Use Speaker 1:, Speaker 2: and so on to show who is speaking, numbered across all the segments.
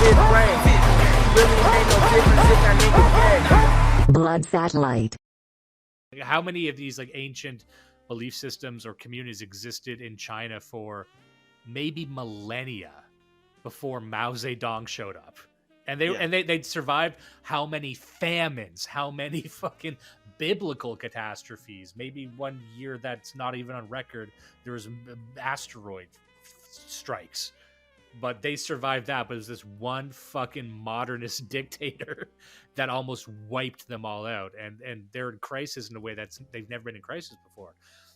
Speaker 1: fifth grade. Really ain't no difference if that nigga gay.
Speaker 2: Blood satellite.
Speaker 3: How many of these like ancient belief systems or communities existed in China for maybe millennia before Mao Zedong showed up? And they'd survived how many famines, how many fucking biblical catastrophes. Maybe one year that's not even on record, there was asteroid strikes. But they survived that. But it was this one fucking modernist dictator that almost wiped them all out. And they're in crisis in a way they've never been in crisis before.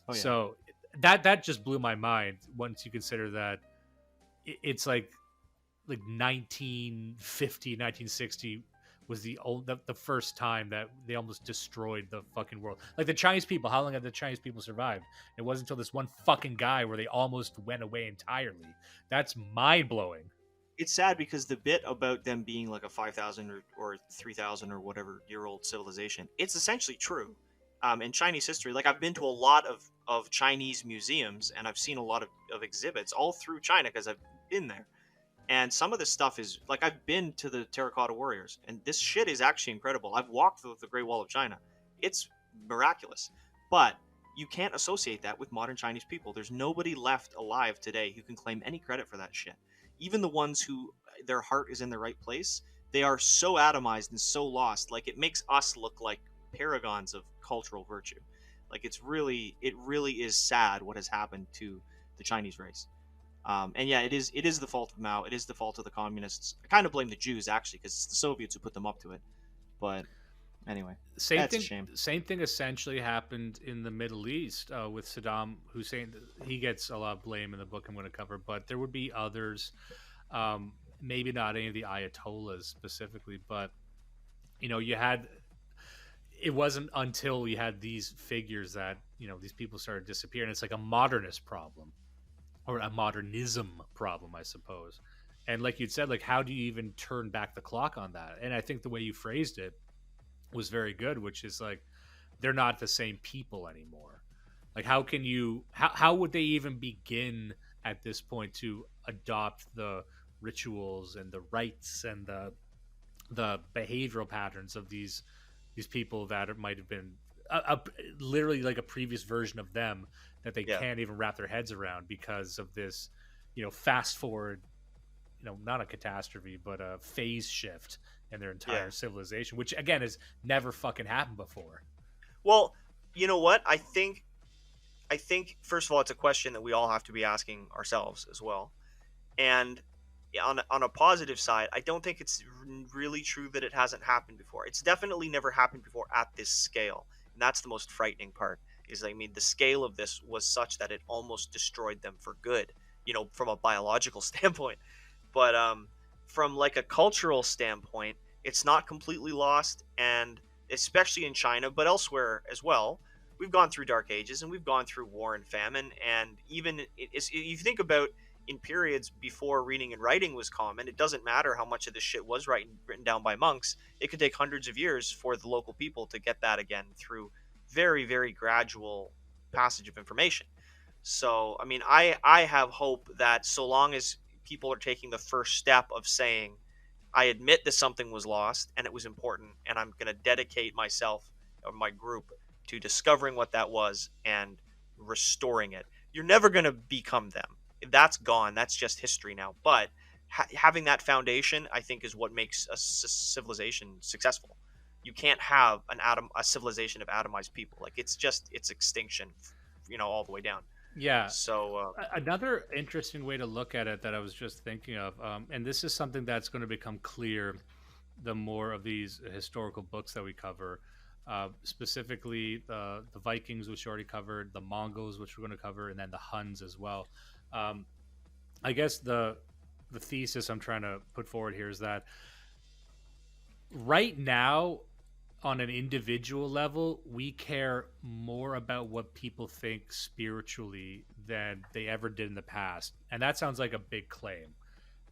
Speaker 3: Oh, yeah. So that just blew my mind once you consider that it's like 1950, 1960 was the first time that they almost destroyed the fucking world. Like the Chinese people, how long have the Chinese people survived? It wasn't until this one fucking guy where they almost went away entirely. That's mind-blowing.
Speaker 4: It's sad because the bit about them being like a 5,000 or 3,000 or whatever year old civilization, it's essentially true. In Chinese history, like I've been to a lot of Chinese museums and I've seen a lot of exhibits all through China because I've been there. And some of this stuff is like, I've been to the Terracotta Warriors and this shit is actually incredible. I've walked through the Great Wall of China. It's miraculous, but you can't associate that with modern Chinese people. There's nobody left alive today who can claim any credit for that shit. Even the ones who their heart is in the right place, they are so atomized and so lost. Like it makes us look like paragons of cultural virtue. Like it really is sad what has happened to the Chinese race. And yeah, it is the fault of Mao. It is the fault of the communists. I kind of blame the Jews actually, because it's the Soviets who put them up to it. But anyway, that's a shame.
Speaker 3: Same thing essentially happened in the Middle East with Saddam Hussein. He gets a lot of blame in the book I'm going to cover, but there would be others. Maybe not any of the Ayatollahs specifically, but you had. It wasn't until you had these figures that these people started disappearing. It's like a modernist problem. Or a modernism problem, I suppose. And like you'd said, like, how do you even turn back the clock on that? And I think the way you phrased it was very good, which is like, they're not the same people anymore. Like, how would they even begin at this point to adopt the rituals and the rites and the behavioral patterns of these people that might have been literally like a previous version of them that they can't even wrap their heads around because of this, fast forward, not a catastrophe, but a phase shift in their entire civilization, which again has never fucking happened before.
Speaker 4: Well, you know what? I think first of all, it's a question that we all have to be asking ourselves as well. And on a positive side, I don't think it's really true that it hasn't happened before. It's definitely never happened before at this scale. And that's the most frightening part. The scale of this was such that it almost destroyed them for good, from a biological standpoint. But from like a cultural standpoint, it's not completely lost. And especially in China, but elsewhere as well, we've gone through dark ages and we've gone through war and famine. And even if you think about in periods before reading and writing was common, it doesn't matter how much of this shit was written down by monks. It could take hundreds of years for the local people to get that again through very, very gradual passage of information. So, I mean, I have hope that so long as people are taking the first step of saying, I admit that something was lost and it was important, and I'm going to dedicate myself or my group to discovering what that was and restoring it. You're never going to become them. That's gone. That's just history now. But having that foundation, I think, is what makes a civilization successful. You can't have a civilization of atomized people. Like it's extinction, all the way down.
Speaker 3: Yeah.
Speaker 4: So
Speaker 3: another interesting way to look at it that I was just thinking of, and this is something that's going to become clear the more of these historical books that we cover, specifically the Vikings, which we already covered, the Mongols, which we're going to cover, and then the Huns as well. I guess the thesis I'm trying to put forward here is that right now, on an individual level, we care more about what people think spiritually than they ever did in the past. And that sounds like a big claim.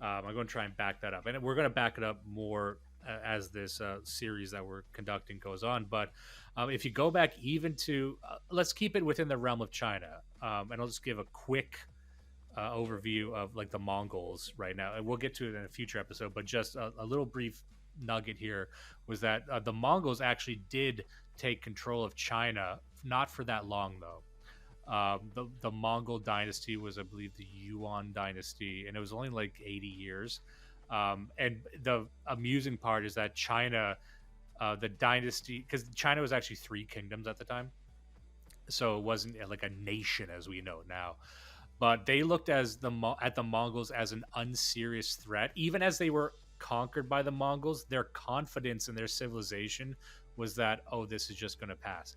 Speaker 3: I'm going to try and back that up. And we're going to back it up more as this series that we're conducting goes on. But if you go back even to, let's keep it within the realm of China. And I'll just give a quick overview of like the Mongols right now, and we'll get to it in a future episode. But just a little brief nugget here was that the Mongols actually did take control of China, not for that long though. The Mongol dynasty was, I believe, the Yuan dynasty, and it was only like 80 years. And the amusing part is that China, the dynasty, because China was actually three kingdoms at the time, so it wasn't like a nation as we know now. But they looked at the Mongols as an unserious threat, even as they were conquered by the Mongols. Their confidence in their civilization was that, oh, this is just going to pass.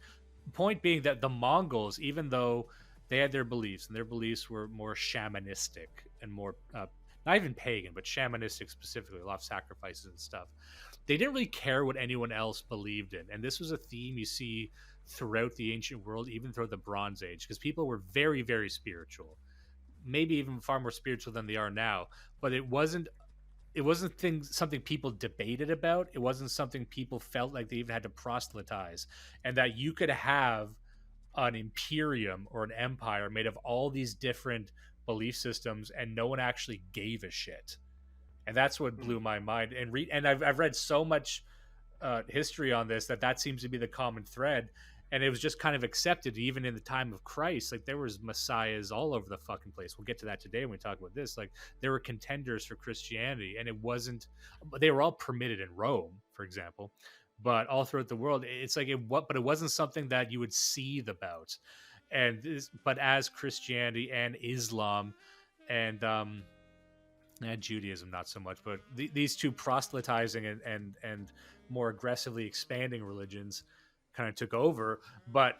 Speaker 3: Point being that the Mongols, even though they had their beliefs, and their beliefs were more shamanistic and more not even pagan, but shamanistic specifically, a lot of sacrifices and stuff. They didn't really care what anyone else believed in, and this was a theme you see throughout the ancient world, even throughout the Bronze Age, because people were very, very spiritual, maybe even far more spiritual than they are now. But it wasn't something people debated about. It wasn't something people felt like they even had to proselytize, and that you could have an imperium or an empire made of all these different belief systems and no one actually gave a shit. And that's what blew my mind. And I've read so much history on this that seems to be the common thread. And it was just kind of accepted even in the time of Christ. Like there was messiahs all over the fucking place. We'll get to that today when we talk about this. Like there were contenders for Christianity, and it wasn't. They were all permitted in Rome, for example, but all throughout the world, it's like but it wasn't something that you would seethe about. But as Christianity and Islam and Judaism, not so much, but these two proselytizing and more aggressively expanding religions kind of took over. But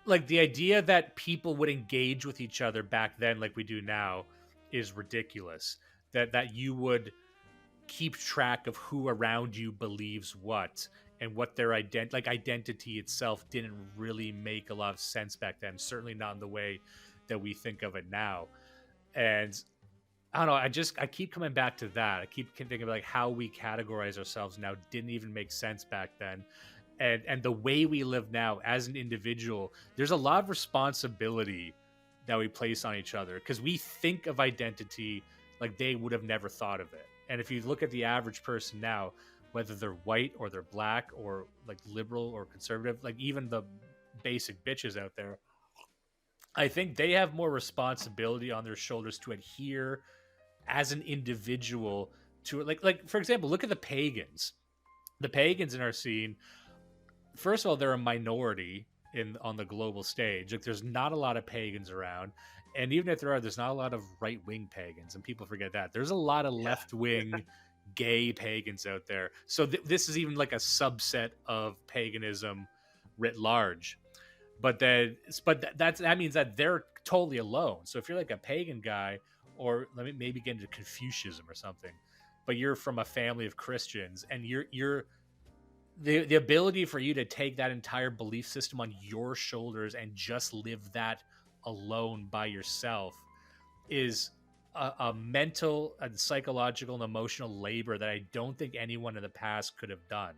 Speaker 3: like the idea that people would engage with each other back then like we do now is ridiculous. That you would keep track of who around you believes what, and what their identity itself didn't really make a lot of sense back then, certainly not in the way that we think of it now. And I don't know, I keep coming back to that. I keep thinking about like how we categorize ourselves now didn't even make sense back then. And the way we live now as an individual, there's a lot of responsibility that we place on each other, because we think of identity like they would have never thought of it. And if you look at the average person now, whether they're white or they're black or like liberal or conservative, like even the basic bitches out there, I think they have more responsibility on their shoulders to adhere as an individual to it. Like for example, look at the pagans. The pagans in our scene, first of all, they're a minority on the global stage. Like there's not a lot of pagans around. And even if there's not a lot of right-wing pagans, and people forget that. There's a lot of left-wing gay pagans out there. So this is even like a subset of paganism writ large. But that means that they're totally alone. So if you're like a pagan guy, or let me maybe get into Confucianism or something, but you're from a family of Christians, and you're the ability for you to take that entire belief system on your shoulders and just live that alone by yourself is a mental and psychological and emotional labor that I don't think anyone in the past could have done.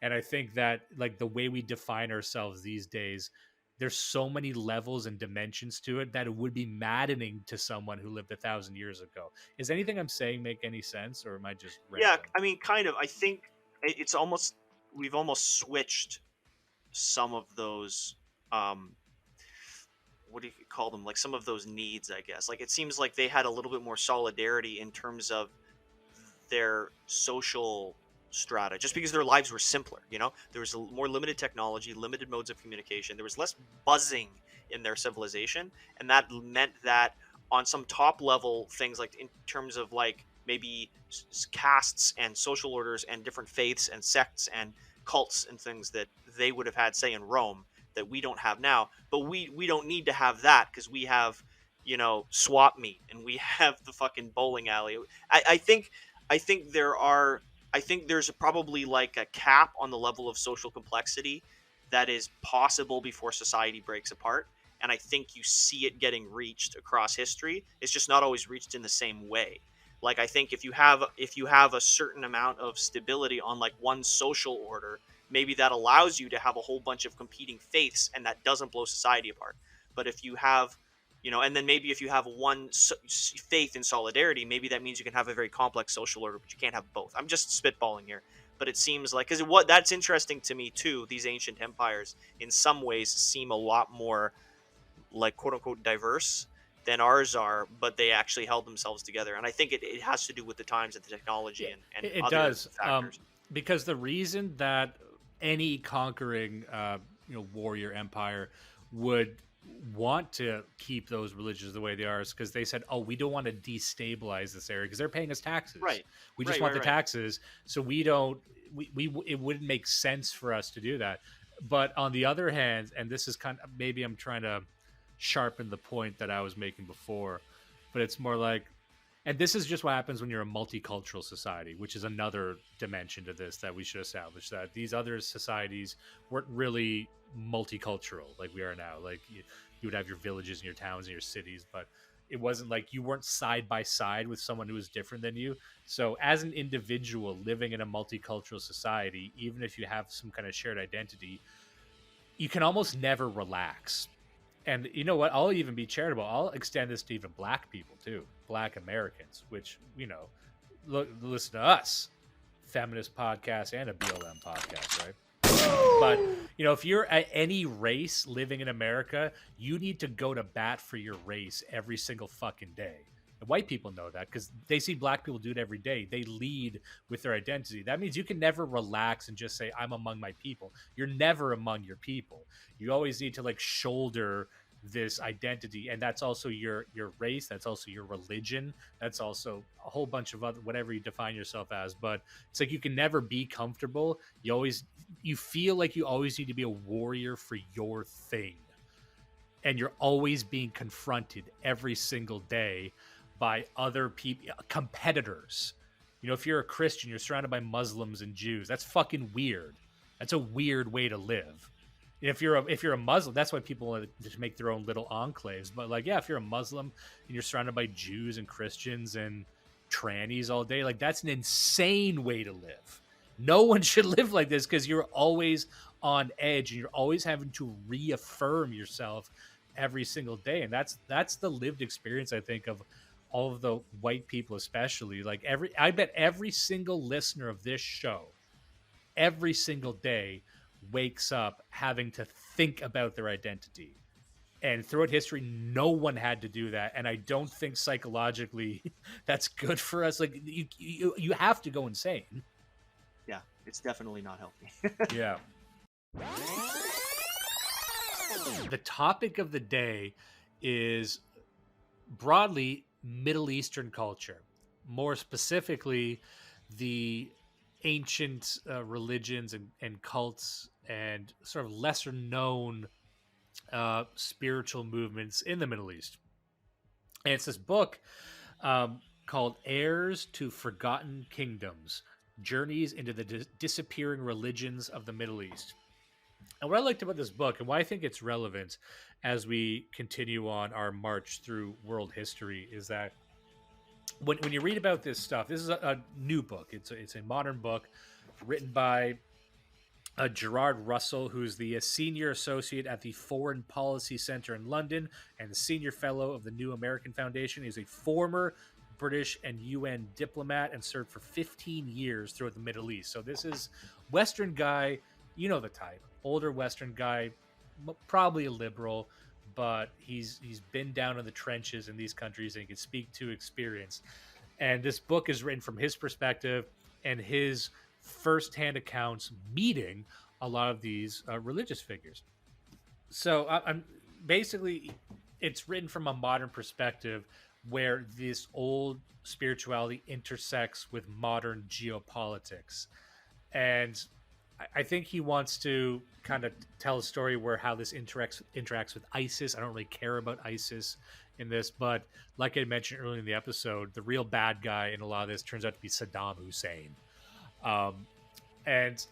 Speaker 3: And I think that like the way we define ourselves these days, there's so many levels and dimensions to it that it would be maddening to someone who lived 1,000 years ago. Is anything I'm saying make any sense, or am I just random?
Speaker 4: Yeah, I mean, kind of. I think it's almost, we've almost switched some of those what do you call them, like some of those needs, I guess. Like it seems like they had a little bit more solidarity in terms of their social strata, just because their lives were simpler. There was a more limited technology, limited modes of communication. There was less buzzing in their civilization, and that meant that on some top level things, like in terms of like maybe castes and social orders and different faiths and sects and cults and things, that they would have had say in Rome that we don't have now. But we don't need to have that, because we have swap meet, and we have the fucking bowling alley. I think there's probably like a cap on the level of social complexity that is possible before society breaks apart, and I think you see it getting reached across history. It's just not always reached in the same way. Like I think if you have a certain amount of stability on like one social order, maybe that allows you to have a whole bunch of competing faiths, and that doesn't blow society apart. But if you have And then maybe if you have one faith in solidarity, maybe that means you can have a very complex social order, but you can't have both. I'm just spitballing here, but it seems like, because what that's interesting to me too, these ancient empires in some ways seem a lot more like quote unquote diverse than ours are, but they actually held themselves together. And I think it has to do with the times and the technology and
Speaker 3: It
Speaker 4: other
Speaker 3: does,
Speaker 4: factors.
Speaker 3: because the reason that any conquering, warrior empire would want to keep those religions the way they are is because they said, "Oh, we don't want to destabilize this area because they're paying us taxes.
Speaker 4: Right.
Speaker 3: We just
Speaker 4: Right,
Speaker 3: want
Speaker 4: right,
Speaker 3: the
Speaker 4: right.
Speaker 3: taxes, so we don't. We it wouldn't make sense for us to do that." But on the other hand, and this is kind of, maybe I'm trying to sharpen the point that I was making before, but it's more like, and this is just what happens when you're a multicultural society, which is another dimension to this that we should establish, that these other societies weren't really multicultural like we are now. Like you would have your villages and your towns and your cities, but it wasn't like you weren't side by side with someone who was different than you. So as an individual living in a multicultural society, even if you have some kind of shared identity, you can almost never relax. And you know what? I'll even be charitable. I'll extend this to even black people too, black Americans, which, listen to us, feminist podcast and a BLM podcast, right? But if you're at any race living in America, you need to go to bat for your race every single fucking day. And white people know that because they see black people do it every day. They lead with their identity. That means you can never relax and just say, I'm among my people. You're never among your people. You always need to shoulder this identity, and that's also your race, that's also your religion, that's also a whole bunch of other, whatever you define yourself as. But it's like you can never be comfortable. You feel like you always need to be a warrior for your thing, and you're always being confronted every single day by other people, competitors. If you're a Christian, you're surrounded by Muslims and Jews. That's fucking weird. That's a weird way to live. If you're a Muslim, that's why people want to make their own little enclaves. But if you're a Muslim and you're surrounded by Jews and Christians and trannies all day, that's an insane way to live. No one should live like this because you're always on edge and you're always having to reaffirm yourself every single day. And that's the lived experience, I think, of all of the white people, especially. I bet every single listener of this show, every single day, wakes up having to think about their identity. And throughout history, no one had to do that. And I don't think psychologically that's good for us. You have to go insane.
Speaker 4: Yeah, it's definitely not healthy.
Speaker 3: Yeah. The topic of the day is broadly Middle Eastern culture, more specifically the ancient religions and cults and sort of lesser known spiritual movements in the Middle East. And it's this book called Heirs to Forgotten Kingdoms, Journeys into the Disappearing Religions of the Middle East. And what I liked about this book and why I think it's relevant as we continue on our march through world history is that when you read about this stuff, this is a new book. It's a modern book written by Gerard Russell, who's the senior associate at the Foreign Policy Center in London and the senior fellow of the New American Foundation. He's a former British and UN diplomat and served for 15 years throughout the Middle East. So this is Western guy, you know the type, older Western guy, probably a liberal, but he's been down in the trenches in these countries and he can speak to experience. And this book is written from his perspective and his firsthand accounts meeting a lot of these religious figures. So I'm basically, it's written from a modern perspective where this old spirituality intersects with modern geopolitics. And I think he wants to kind of tell a story where how this interacts with ISIS. I don't really care about ISIS in this, but like I mentioned earlier in the episode, the real bad guy in a lot of this turns out to be Saddam Hussein. And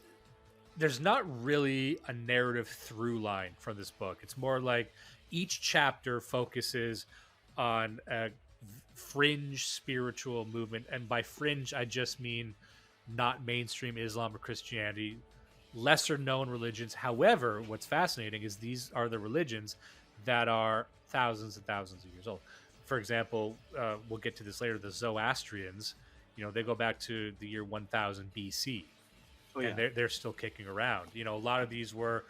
Speaker 3: there's not really a narrative through line from this book. It's more like each chapter focuses on a fringe spiritual movement. And by fringe, I just mean not mainstream Islam or Christianity, lesser known religions. However, what's fascinating is these are the religions that are thousands and thousands of years old. For example, we'll get to this later. The Zoroastrians, they go back to the year 1000 BC, and they're still kicking around. A lot of these were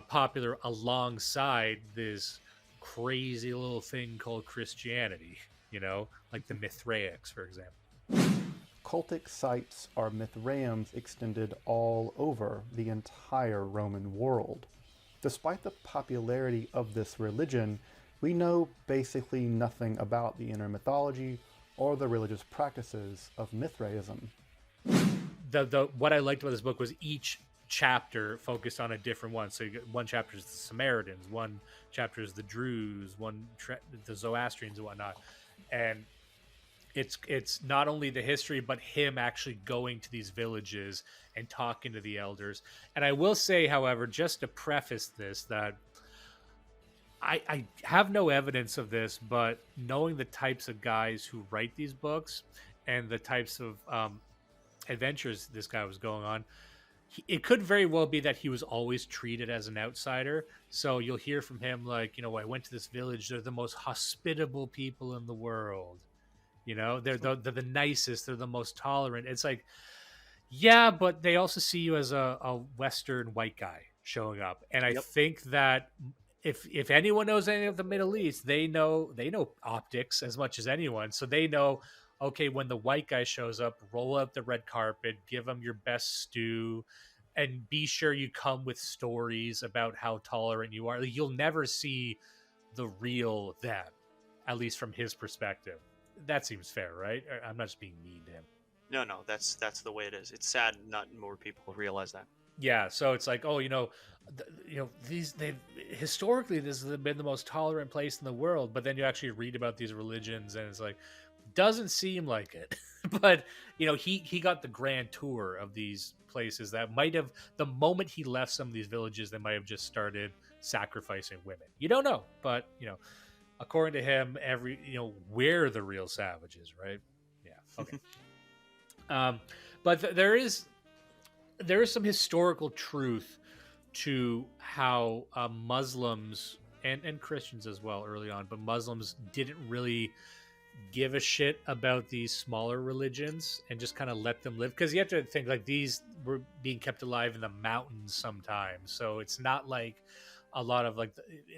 Speaker 3: popular alongside this crazy little thing called Christianity. Like the Mithraics, for example.
Speaker 2: Cultic sites are Mithraeums extended all over the entire Roman world. Despite the popularity of this religion, we know basically nothing about the inner mythology or the religious practices of Mithraism.
Speaker 3: What I liked about this book was each chapter focused on a different one. So one chapter is the Samaritans, one chapter is the Druze, the Zoroastrians and whatnot. And it's not only the history, but him actually going to these villages and talking to the elders. And I will say, however, just to preface this, that I have no evidence of this, but knowing the types of guys who write these books and the types of adventures this guy was going on, it could very well be that he was always treated as an outsider. So you'll hear from him like, I went to this village. They're the most hospitable people in the world. They're the nicest. They're the most tolerant. It's like, yeah, but they also see you as a Western white guy showing up. And I think that if anyone knows anything of the Middle East, they know optics as much as anyone. So they know, okay, when the white guy shows up, roll out the red carpet, give them your best stew, and be sure you come with stories about how tolerant you are. Like, you'll never see the real them, at least from his perspective. That seems fair, right? I'm not just being mean to him.
Speaker 4: No, that's the way it is. It's sad not more people realize that.
Speaker 3: Yeah, so it's like, they've historically this has been the most tolerant place in the world, but then you actually read about these religions, and it's like, doesn't seem like it. But he got the grand tour of these places that might have, the moment he left some of these villages, they might have just started sacrificing women. You don't know, but according to him, we're the real savages, right? Yeah. Okay. But there is some historical truth to how Muslims and Christians as well early on, but Muslims didn't really give a shit about these smaller religions and just kind of let them live, because you have to think like these were being kept alive in the mountains sometimes. So it's not like a lot of like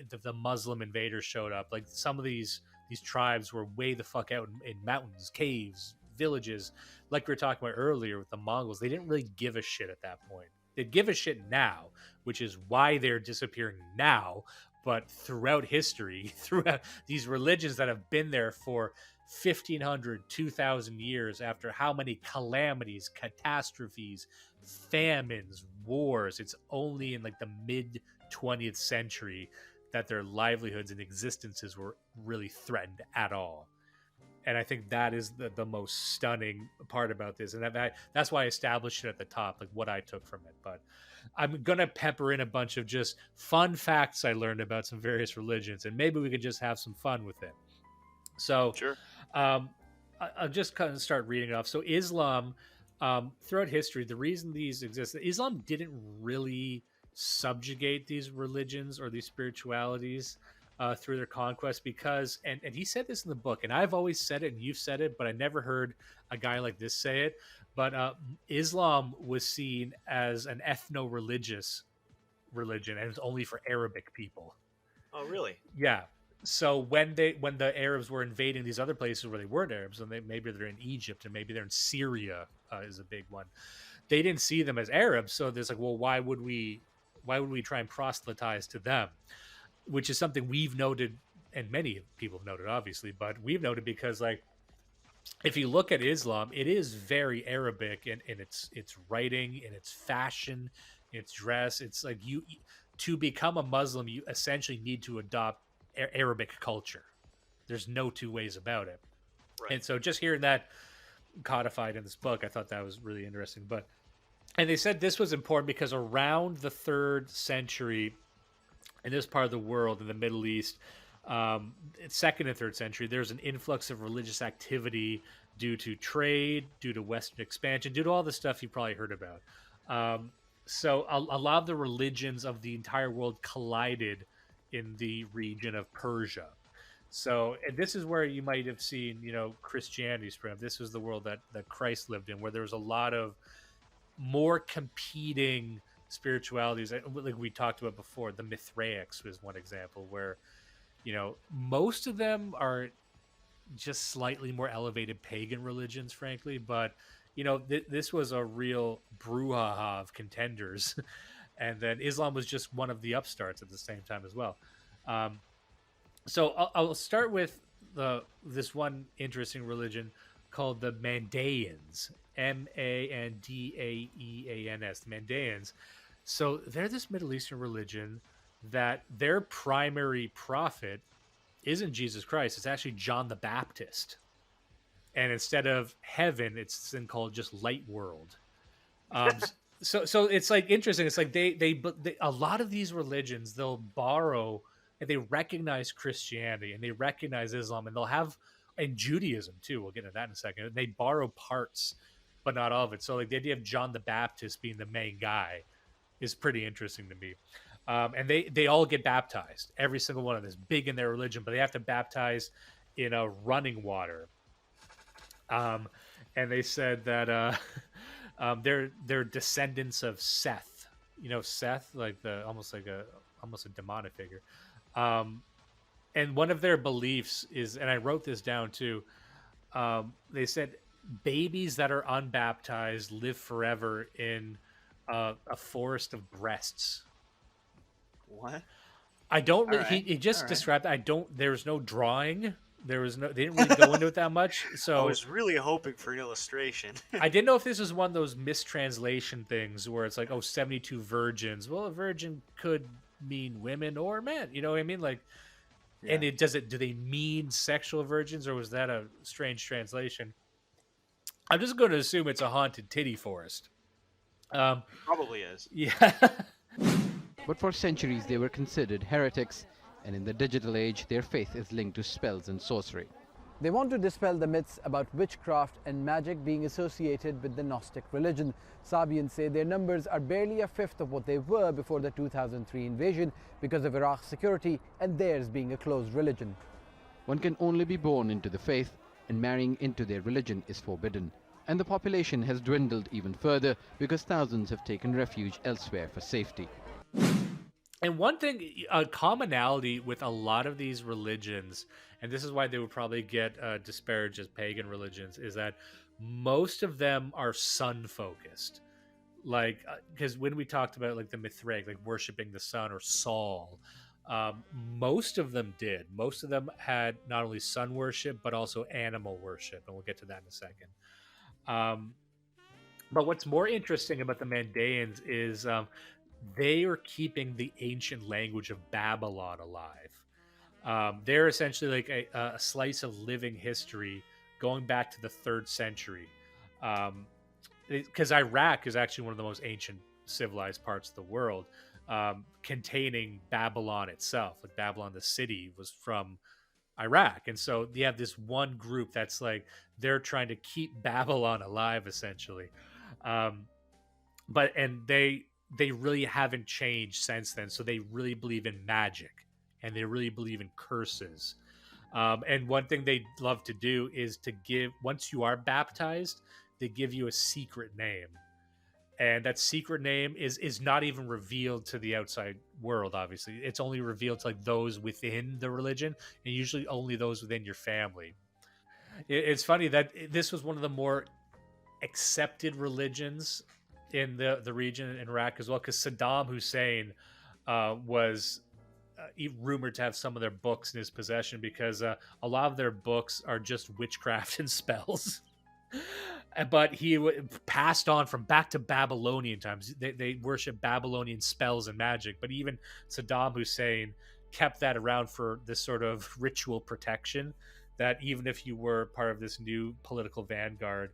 Speaker 3: the Muslim invaders showed up. Like some of these tribes were way the fuck out in mountains, caves, villages. Like we were talking about earlier with the Mongols, they didn't really give a shit at that point. They'd give a shit now, which is why they're disappearing now. But throughout history, throughout these religions that have been there for 1,500, 2,000 years, after how many calamities, catastrophes, famines, wars, it's only in like the mid 20th century that their livelihoods and existences were really threatened at all. And I think that is the most stunning part about this. And that's why I established it at the top, like what I took from it. But I'm going to pepper in a bunch of just fun facts I learned about some various religions, and maybe we could just have some fun with it. So
Speaker 4: sure.
Speaker 3: I'll just kind of start reading off. So Islam, throughout history, the reason these exist, Islam didn't really subjugate these religions or these spiritualities through their conquest, because, and he said this in the book, and I've always said it and you've said it, but I never heard a guy like this say it, but Islam was seen as an ethno-religious religion, and it's only for Arabic people.
Speaker 4: Oh, really?
Speaker 3: Yeah. So when the Arabs were invading these other places where they weren't Arabs, and maybe they're in Egypt, and maybe they're in Syria, is a big one, they didn't see them as Arabs. So there's like, well, why would we try and proselytize to them? Which is something we've noted, and many people have noted, obviously, but we've noted because, like, if you look at Islam, it is very Arabic in its writing, in its fashion, in its dress. It's like to become a Muslim, you essentially need to adopt Arabic culture. There's no two ways about it. Right. And so just hearing that codified in this book, I thought that was really interesting. And they said this was important because around the 3rd century in this part of the world, in the Middle East, 2nd and 3rd century, there's an influx of religious activity due to trade, due to Western expansion, due to all the stuff you probably heard about. So a lot of the religions of the entire world collided in the region of Persia. So, and this is where you might have seen, Christianity spring up. This was the world that Christ lived in, where there was a lot of more competing spiritualities. Like we talked about before, the Mithraics was one example where, most of them are just slightly more elevated pagan religions, frankly. But, this was a real brouhaha of contenders. And then Islam was just one of the upstarts at the same time as well. So I'll start with this one interesting religion called the Mandaeans, Mandaeans, the Mandaeans. So they're this Middle Eastern religion that their primary prophet isn't Jesus Christ. It's actually John the Baptist. And instead of heaven, it's then called just light world. So it's like interesting. It's like they a lot of these religions, they'll borrow and they recognize Christianity and they recognize Islam, and they'll have, and Judaism too. We'll get into that in a second. They borrow parts, but not all of it. So like the idea of John the Baptist being the main guy is pretty interesting to me. And they all get baptized. Every single one of them is big in their religion, but they have to baptize in a running water. And they said that they're descendants of Seth. Seth, like almost a demonic figure. And one of their beliefs is, and I wrote this down too. They said babies that are unbaptized live forever in a forest of breasts.
Speaker 4: What?
Speaker 3: I don't really.
Speaker 4: Right.
Speaker 3: He just
Speaker 4: All right.
Speaker 3: described. There's no drawing. There was no. They didn't really go into it that much. So
Speaker 4: I was really hoping for an illustration.
Speaker 3: I didn't know if this was one of those mistranslation things where it's like, 72 virgins. Well, a virgin could mean women or men. You know what I mean? Like,
Speaker 4: Yeah.
Speaker 3: and do they mean sexual virgins, or was that a strange translation? I'm just going to assume it's a haunted titty forest.
Speaker 4: Probably is.
Speaker 3: Yeah.
Speaker 5: But for centuries they were considered heretics, and in the digital age their faith is linked to spells and sorcery.
Speaker 6: They want to dispel the myths about witchcraft and magic being associated with the Gnostic religion. Sabians say their numbers are barely a fifth of what they were before the 2003 invasion because of Iraq's security and theirs being a closed religion.
Speaker 5: One can only be born into the faith, and marrying into their religion is forbidden. And the population has dwindled even further because thousands have taken refuge elsewhere for safety.
Speaker 3: And one thing, a commonality with a lot of these religions, and this is why they would probably get disparaged as pagan religions, is that most of them are sun-focused. Like, because when we talked about like the Mithraic, like worshiping the sun or Sol, most of them did. Most of them had not only sun worship, but also animal worship. And we'll get to that in a second. But what's more interesting about the Mandaeans is they are keeping the ancient language of Babylon alive. They're essentially like a slice of living history going back to the 3rd century. Because Iraq is actually one of the most ancient civilized parts of the world, containing Babylon itself. Like Babylon, the city, was from Iraq. And so you have this one group that's like, they're trying to keep Babylon alive, essentially. But they really haven't changed since then. So they really believe in magic and they really believe in curses. And one thing they love to do is to give, once you are baptized, they give you a secret name. And that secret name is not even revealed to the outside world, obviously. It's only revealed to like those within the religion, and usually only those within your family. It's funny that this was one of the more accepted religions in the region in Iraq as well, because Saddam Hussein was rumored to have some of their books in his possession, because a lot of their books are just witchcraft and spells. But he passed on from back to Babylonian times. They worship Babylonian spells and magic. But even Saddam Hussein kept that around for this sort of ritual protection, that even if you were part of this new political vanguard,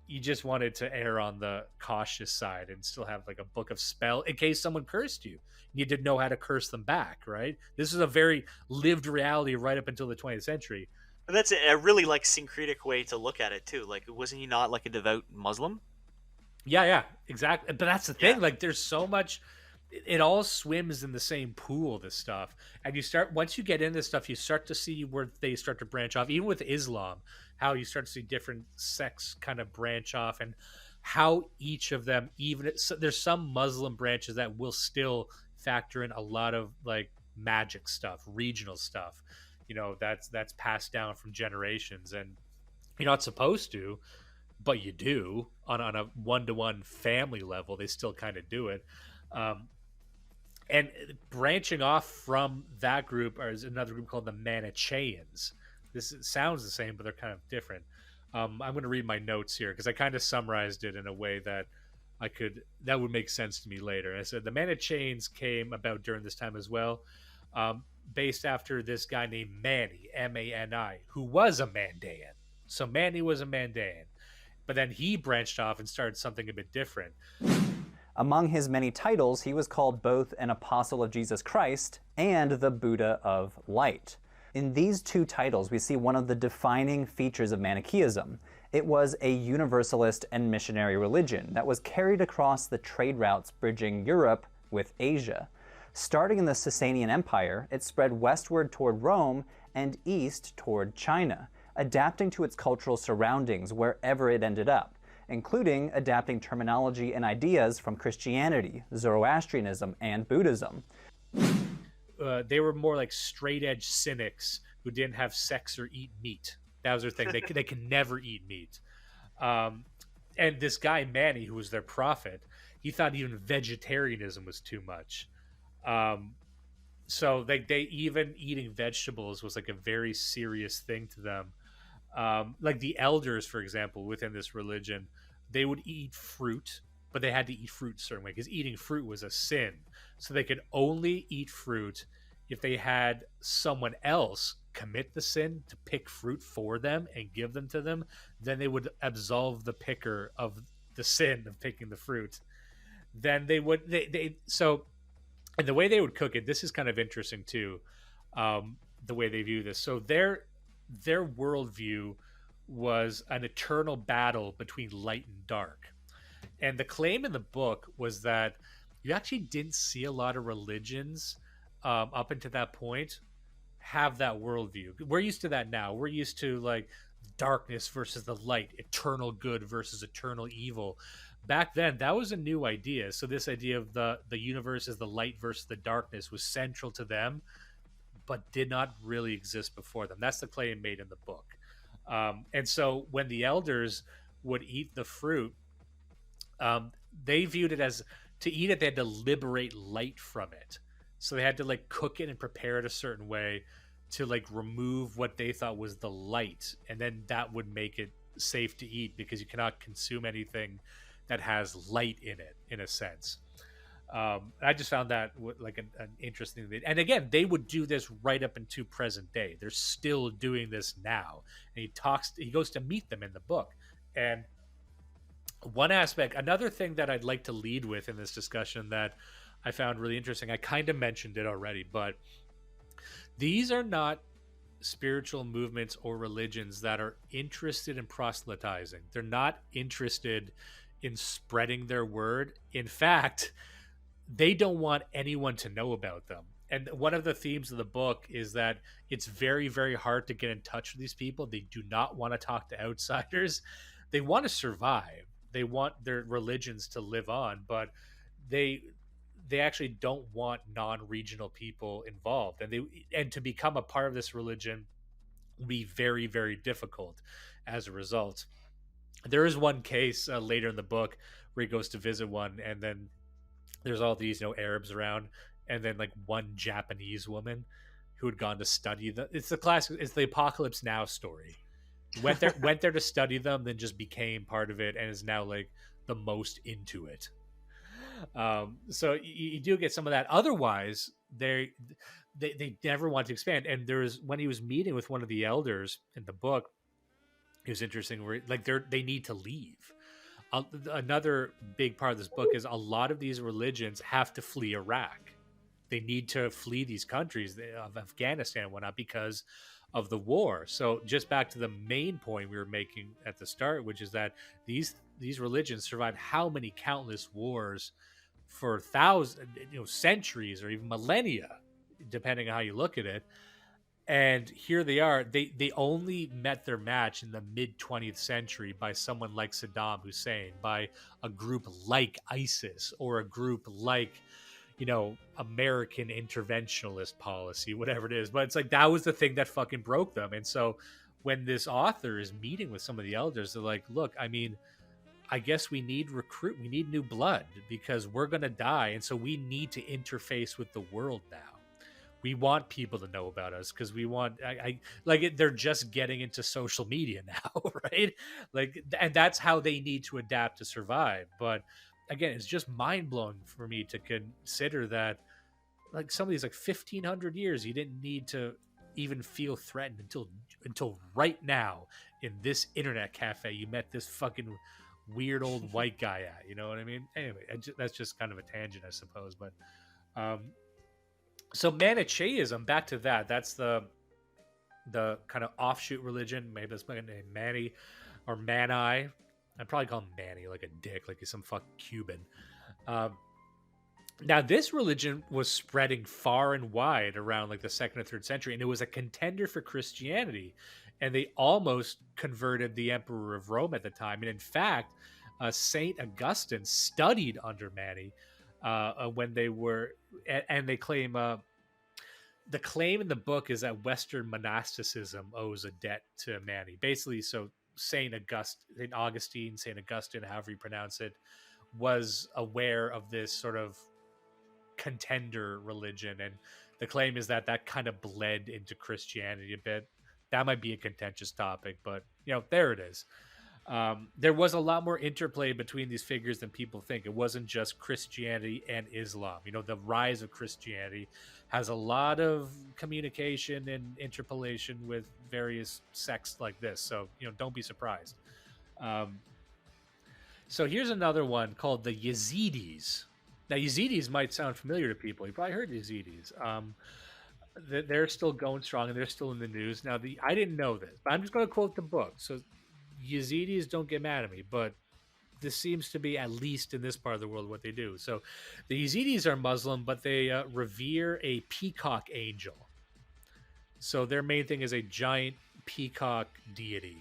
Speaker 3: you just wanted to err on the cautious side and still have like a book of spell in case someone cursed you. You didn't know how to curse them back, right? This is a very lived reality right up until the 20th century.
Speaker 4: And that's a really like syncretic way to look at it too. Like, wasn't he not like a devout Muslim?
Speaker 3: Yeah, exactly. But that's the thing.
Speaker 4: Yeah.
Speaker 3: Like, there's so much. it all swims in the same pool, this stuff. And once you get into this stuff, you start to see where they start to branch off, even with Islam, how you start to see different sects kind of branch off, and how each of them, there's some Muslim branches that will still factor in a lot of like magic stuff, regional stuff, that's passed down from generations, and you're not supposed to, but you do on a one-to-one family level. They still kind of do it. And branching off from that group is another group called the Manichaeans. This sounds the same, but they're kind of different. I'm going to read my notes here because I kind of summarized it in a way that that would make sense to me later. I said the Manichaeans came about during this time as well, based after this guy named Mani, Mani, who was a Mandaean. So Mani was a Mandaean, but then he branched off and started something a bit different.
Speaker 7: Among his many titles, he was called both an apostle of Jesus Christ and the Buddha of Light. In these two titles, we see one of the defining features of Manichaeism. It was a universalist and missionary religion that was carried across the trade routes bridging Europe with Asia. Starting in the Sasanian Empire, it spread westward toward Rome and east toward China, adapting to its cultural surroundings wherever it ended up, including adapting terminology and ideas from Christianity, Zoroastrianism, and Buddhism.
Speaker 3: They were more like straight-edge cynics who didn't have sex or eat meat. That was their thing. They can never eat meat. And this guy, Mani, who was their prophet, he thought even vegetarianism was too much. So they even eating vegetables was like a very serious thing to them. Like the elders, for example, within this religion, they would eat fruit, but they had to eat fruit a certain way because eating fruit was a sin. So they could only eat fruit if they had someone else commit the sin to pick fruit for them and give them to them. Then they would absolve the picker of the sin of picking the fruit. Then they would and the way they would cook it, this is kind of interesting too, the way they view this. So their worldview was an eternal battle between light and dark. And the claim in the book was that you actually didn't see a lot of religions up until that point have that worldview. We're used to that now. We're used to like darkness versus the light, eternal good versus eternal evil. Back then, that was a new idea. So this idea of the universe as the light versus the darkness was central to them, but did not really exist before them. That's the claim made in the book. And so when the elders would eat the fruit, they viewed it as, to eat it, they had to liberate light from it. So they had to like cook it and prepare it a certain way to like remove what they thought was the light. And then that would make it safe to eat because you cannot consume anything that has light in it, in a sense. I just found that like an interesting thing. And again, they would do this right up into present day. They're still doing this now. And he goes to meet them in the book. And one aspect, another thing that I'd like to lead with in this discussion that I found really interesting, I kind of mentioned it already, but these are not spiritual movements or religions that are interested in proselytizing. They're not interested in spreading their word. In fact, they don't want anyone to know about them. And one of the themes of the book is that it's very, very hard to get in touch with these people. They do not want to talk to outsiders. They want to survive. They want their religions to live on, but they actually don't want non-regional people involved. And to become a part of this religion will be very, very difficult as a result. There is one case later in the book where he goes to visit one, and then there's all these Arabs around, and then like one Japanese woman who had gone to study it's the Apocalypse Now story. Went there to study them, then just became part of it and is now like the most into it. So you do get some of that. Otherwise, they never want to expand. And when he was meeting with one of the elders in the book, it was interesting where like they need to leave. Another big part of this book is a lot of these religions have to flee Iraq. They need to flee these countries of Afghanistan and whatnot because of the war. So just back to the main point we were making at the start, which is that these religions survived how many countless wars for thousands, centuries or even millennia, depending on how you look at it. And here they are. They only met their match in the mid 20th century by someone like Saddam Hussein, by a group like ISIS, or a group like, American interventionalist policy, whatever it is. But it's like that was the thing that fucking broke them. And so when this author is meeting with some of the elders, they're like, look, I mean, I guess we need we need new blood because we're going to die. And so we need to interface with the world now. We want people to know about us because we want, they're just getting into social media now, right? And that's how they need to adapt to survive. But again, it's just mind blowing for me to consider that, like, some of these, like, 1,500 years, you didn't need to even feel threatened until right now in this internet cafe you met this fucking weird old white guy at. You know what I mean? Anyway, that's just kind of a tangent, I suppose. But so Manichaeism, back to that. That's the kind of offshoot religion. Maybe that's my name, Mani or Mani. I'd probably call him Manny, like a dick, like he's some fucking Cuban. Now, this religion was spreading far and wide around like the 2nd or 3rd century, and it was a contender for Christianity. And they almost converted the Emperor of Rome at the time. And in fact, Saint Augustine studied under Mani when they were, and they claim, the claim in the book is that Western monasticism owes a debt to Mani. Basically, so Saint Augustine, however you pronounce it, was aware of this sort of contender religion, and the claim is that kind of bled into Christianity a bit. That might be a contentious topic, but there it is. There was a lot more interplay between these figures than people think. It wasn't just Christianity and Islam. The rise of Christianity has a lot of communication and interpolation with various sects like this. So, don't be surprised. So here's another one called the Yazidis. Now, Yazidis might sound familiar to people. You probably heard Yazidis. They're still going strong, and they're still in the news. Now, I didn't know this, but I'm just going to quote the book. So Yazidis, don't get mad at me, but this seems to be, at least in this part of the world, what they do. So the Yazidis are Muslim, but they revere a peacock angel. So their main thing is a giant peacock deity.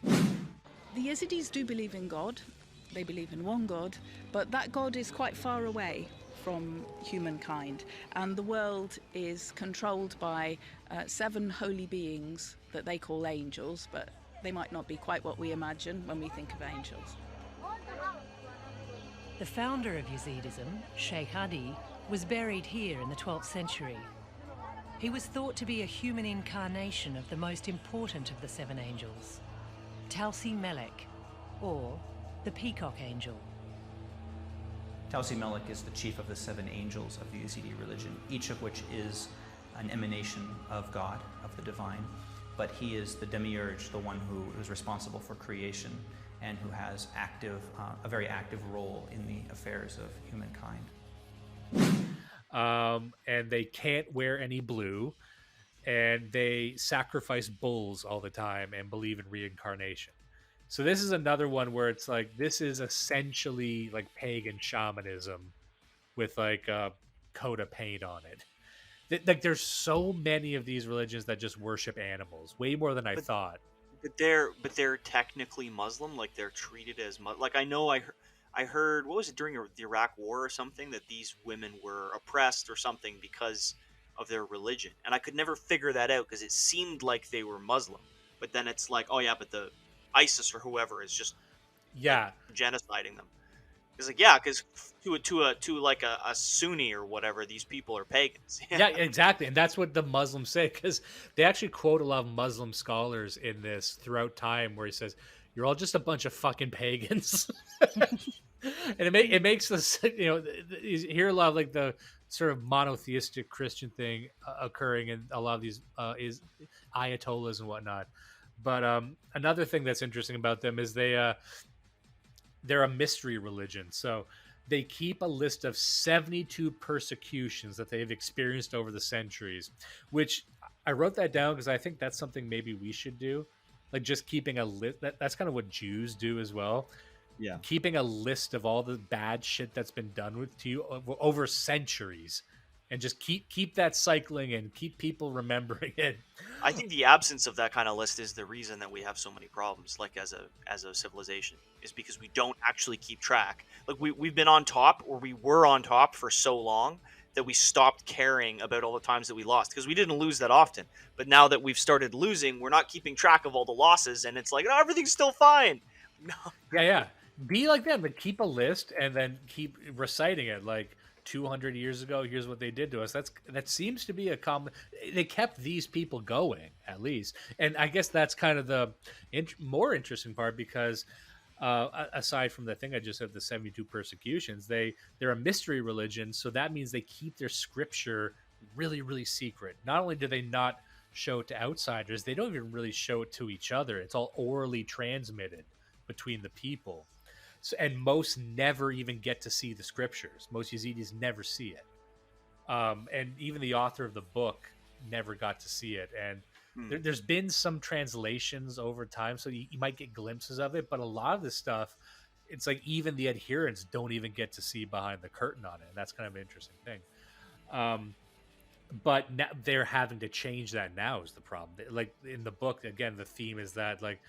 Speaker 8: The Yazidis do believe in God. They believe in one God, but that God is quite far away from humankind, and the world is controlled by 7 holy beings that they call angels, but they might not be quite what we imagine when we think of angels.
Speaker 9: The founder of Yazidism, Sheikh Hadi, was buried here in the 12th century. He was thought to be a human incarnation of the most important of the 7 angels, Tausi Melek, or the Peacock Angel.
Speaker 10: Tausi Melek is the chief of the 7 angels of the Yazidi religion, each of which is an emanation of God, of the divine. But he is the demiurge, the one who is responsible for creation and who has a very active role in the affairs of humankind.
Speaker 3: And they can't wear any blue, and they sacrifice bulls all the time and believe in reincarnation. So this is another one where it's like, this is essentially like pagan shamanism with like a coat of paint on it. Like, there's so many of these religions that just worship animals, way more than I thought.
Speaker 4: But they're technically Muslim. Like, they're treated as like, I know I heard, what was it, during the Iraq War or something, that these women were oppressed or something because of their religion, and I could never figure that out because it seemed like they were Muslim. But then it's like, oh yeah, but the ISIS or whoever is just like, genociding them. It's like, yeah, because to like a Sunni or whatever, these people are pagans.
Speaker 3: Yeah, exactly, and that's what the Muslims say, because they actually quote a lot of Muslim scholars in this throughout time, where he says, "You're all just a bunch of fucking pagans," and it makes this, you hear a lot of like the sort of monotheistic Christian thing occurring in a lot of these is ayatollahs and whatnot. But another thing that's interesting about them is they're a mystery religion. So they keep a list of 72 persecutions that they've experienced over the centuries, which I wrote that down because I think that's something maybe we should do. Like, just keeping a list. That's kind of what Jews do as well.
Speaker 11: Yeah.
Speaker 3: keeping a list of all the bad shit that's been done with to you over centuries, and just keep that cycling and keep people remembering it.
Speaker 4: I think the absence of that kind of list is the reason that we have so many problems, like as a civilization, is because we don't actually keep track. Like we've been on top, or we were on top for so long that we stopped caring about all the times that we lost, because we didn't lose that often. But now that we've started losing, we're not keeping track of all the losses, and it's like, oh, everything's still fine. No.
Speaker 3: Yeah. Be like them, but keep a list and then keep reciting it. Like 200 years ago, here's what they did to us. That seems to be a common. They kept these people going, at least, and I guess that's kind of the more interesting part, because aside from the thing I just said, the 72 persecutions, they're a mystery religion, so that means they keep their scripture really, really secret. Not only do they not show it to outsiders, they don't even really show it to each other. It's all orally transmitted between the people. So, and most never even get to see the scriptures. Most Yazidis never see it. And even the author of the book never got to see it. And there's been some translations over time, so you might get glimpses of it. But a lot of this stuff, it's like even the adherents don't even get to see behind the curtain on it. And that's kind of an interesting thing. But now they're having to change that now is the problem. Like in the book, again, the theme is that like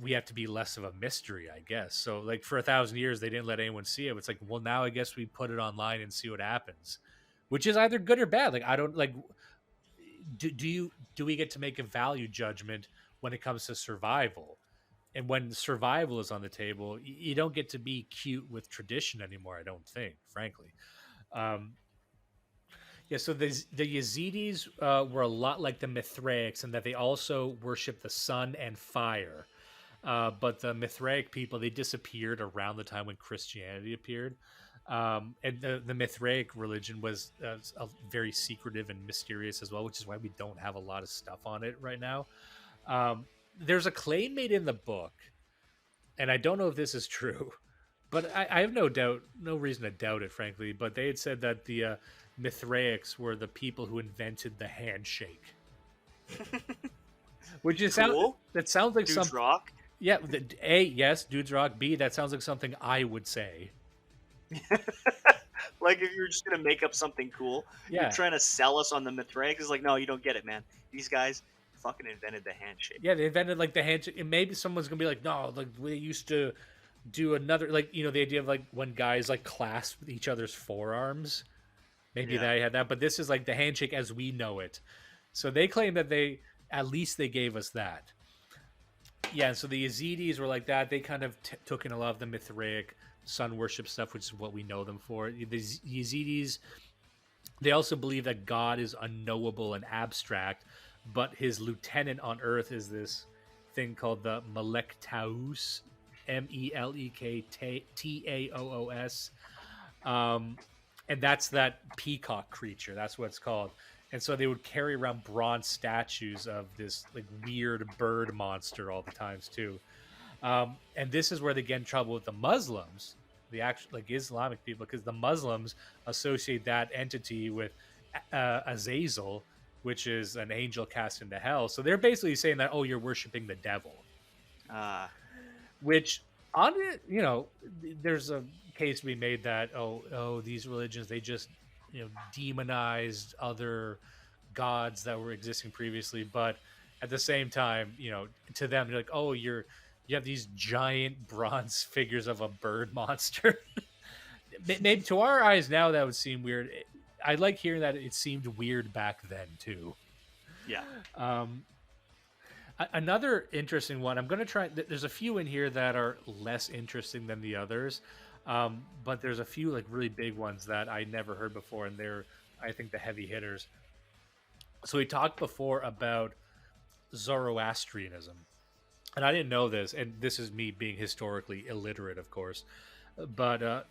Speaker 3: we have to be less of a mystery, I guess. So like for 1,000 years, they didn't let anyone see it. It's like, well, now I guess we put it online and see what happens, which is either good or bad. Like, I don't like, do we get to make a value judgment when it comes to survival? And when survival is on the table, you don't get to be cute with tradition anymore. I don't think, frankly. Yeah, so the Yazidis were a lot like the Mithraics in that they also worship the sun and fire. But the Mithraic people, they disappeared around the time when Christianity appeared. And the Mithraic religion was very secretive and mysterious as well, which is why we don't have a lot of stuff on it right now. There's a claim made in the book, and I don't know if this is true, but I have no reason to doubt it, frankly. But they had said that the Mithraics were the people who invented the handshake. Which is
Speaker 4: cool.
Speaker 3: That sounds like
Speaker 4: Dudes
Speaker 3: some
Speaker 4: rock.
Speaker 3: Yeah, A, yes, dudes rock. B, that sounds like something I would say.
Speaker 4: Like if you're just gonna make up something cool,
Speaker 3: Yeah.
Speaker 4: you're trying to sell us on the Mithraics. It's like, no, you don't get it, man. These guys fucking invented the handshake.
Speaker 3: Yeah, they invented like the handshake. And maybe someone's gonna be like, no, like we used to do another, like, you know, the idea of like when guys like clasp each other's forearms. Maybe they had that, but this is like the handshake as we know it. So they claim that at least they gave us that. Yeah, so the Yazidis were like that. They kind of took in a lot of the Mithraic sun worship stuff, which is what we know them for. The Yazidis, they also believe that God is unknowable and abstract, but his lieutenant on Earth is this thing called the Melek Taus, Melektaoos. And that's that peacock creature. That's what it's called. And so they would carry around bronze statues of this like weird bird monster all the times too. And this is where they get in trouble with the Muslims, the actual like Islamic people, because the Muslims associate that entity with Azazel, which is an angel cast into hell. So they're basically saying that, oh, you're worshiping the devil. Which on it, you know, there's a case to be made that these religions, they just, you know, demonized other gods that were existing previously, but at the same time, you know, to them, they're like, oh, you have these giant bronze figures of a bird monster. Maybe to our eyes now that would seem weird. I like hearing that it seemed weird back then too.
Speaker 4: Yeah.
Speaker 3: Another interesting one, I'm going to try, there's a few in here that are less interesting than the others. But there's a few like really big ones that I never heard before, and they're, I think, the heavy hitters. So we talked before about Zoroastrianism, and I didn't know this, and this is me being historically illiterate, of course, but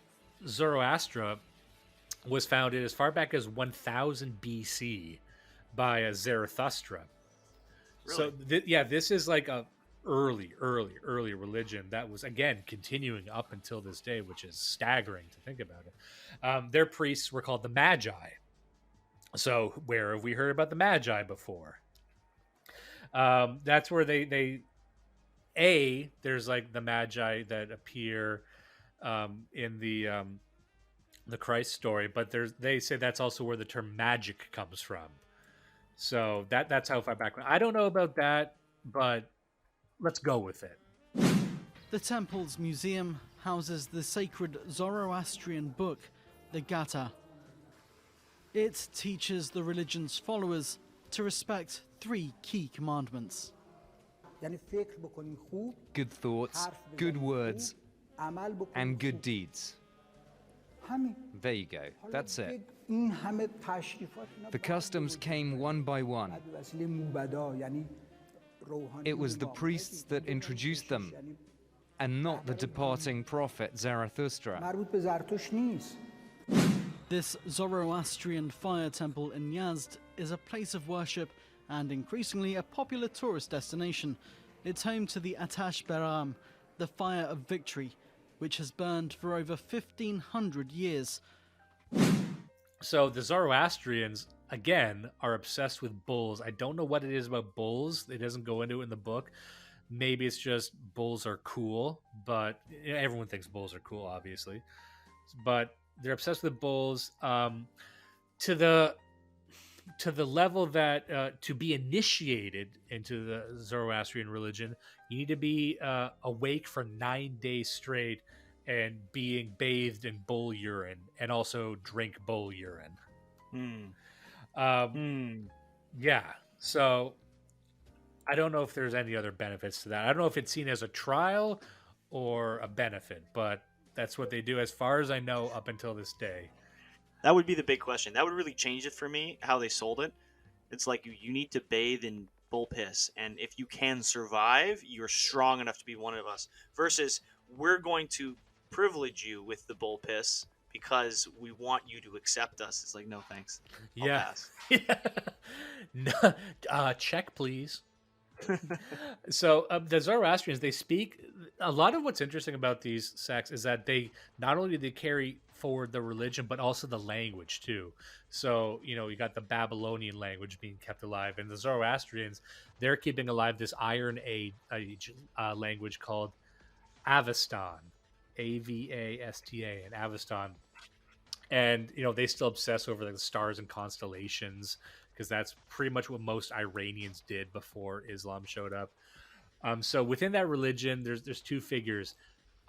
Speaker 3: Zoroastra was founded as far back as 1000 BC by Zarathustra.
Speaker 4: Really?
Speaker 3: So this is like a early religion that was, again, continuing up until this day, which is staggering to think about it. Their priests were called the Magi. So where have we heard about the Magi before? That's where they there's like the magi that appear in the Christ story, but they say that's also where the term magic comes from. So that's how far back. I don't know about that, but let's go with it.
Speaker 11: The temple's museum houses the sacred Zoroastrian book, the Gata. It teaches the religion's followers to respect 3 key commandments.
Speaker 12: Good thoughts, good words, and good deeds. There you go, that's it. The customs came one by one. It was the priests that introduced them, and not the departing prophet Zarathustra.
Speaker 11: This Zoroastrian fire temple in Yazd is a place of worship and increasingly a popular tourist destination. It's home to the Atash Beram, the fire of victory, which has burned for over 1,500 years.
Speaker 3: So the Zoroastrians, again, are obsessed with bulls. I don't know what it is about bulls. It doesn't go into it in the book. Maybe it's just bulls are cool, but everyone thinks bulls are cool, obviously. But they're obsessed with bulls to the level that to be initiated into the Zoroastrian religion, you need to be awake for 9 days straight and being bathed in bull urine and also drink bull urine. Yeah, so I don't know if there's any other benefits to that. I don't know if it's seen as a trial or a benefit, but that's what they do as far as I know up until this day.
Speaker 4: That would be the big question. That would really change it for me, how they sold it. It's like you need to bathe in bull piss, and if you can survive, you're strong enough to be one of us. Versus, we're going to privilege you with the bull piss because we want you to accept us. It's like, no thanks. I'll pass.
Speaker 3: No, check, please. So the Zoroastrians, they speak a lot of what's interesting about these sects is that they not only do they carry forward the religion but also the language too. So you got the Babylonian language being kept alive, and the Zoroastrians, they're keeping alive this Iron Age language called Avestan, Avasta, and Avestan. And they still obsess over the stars and constellations, because that's pretty much what most Iranians did before Islam showed up. So within that religion, there's 2 figures.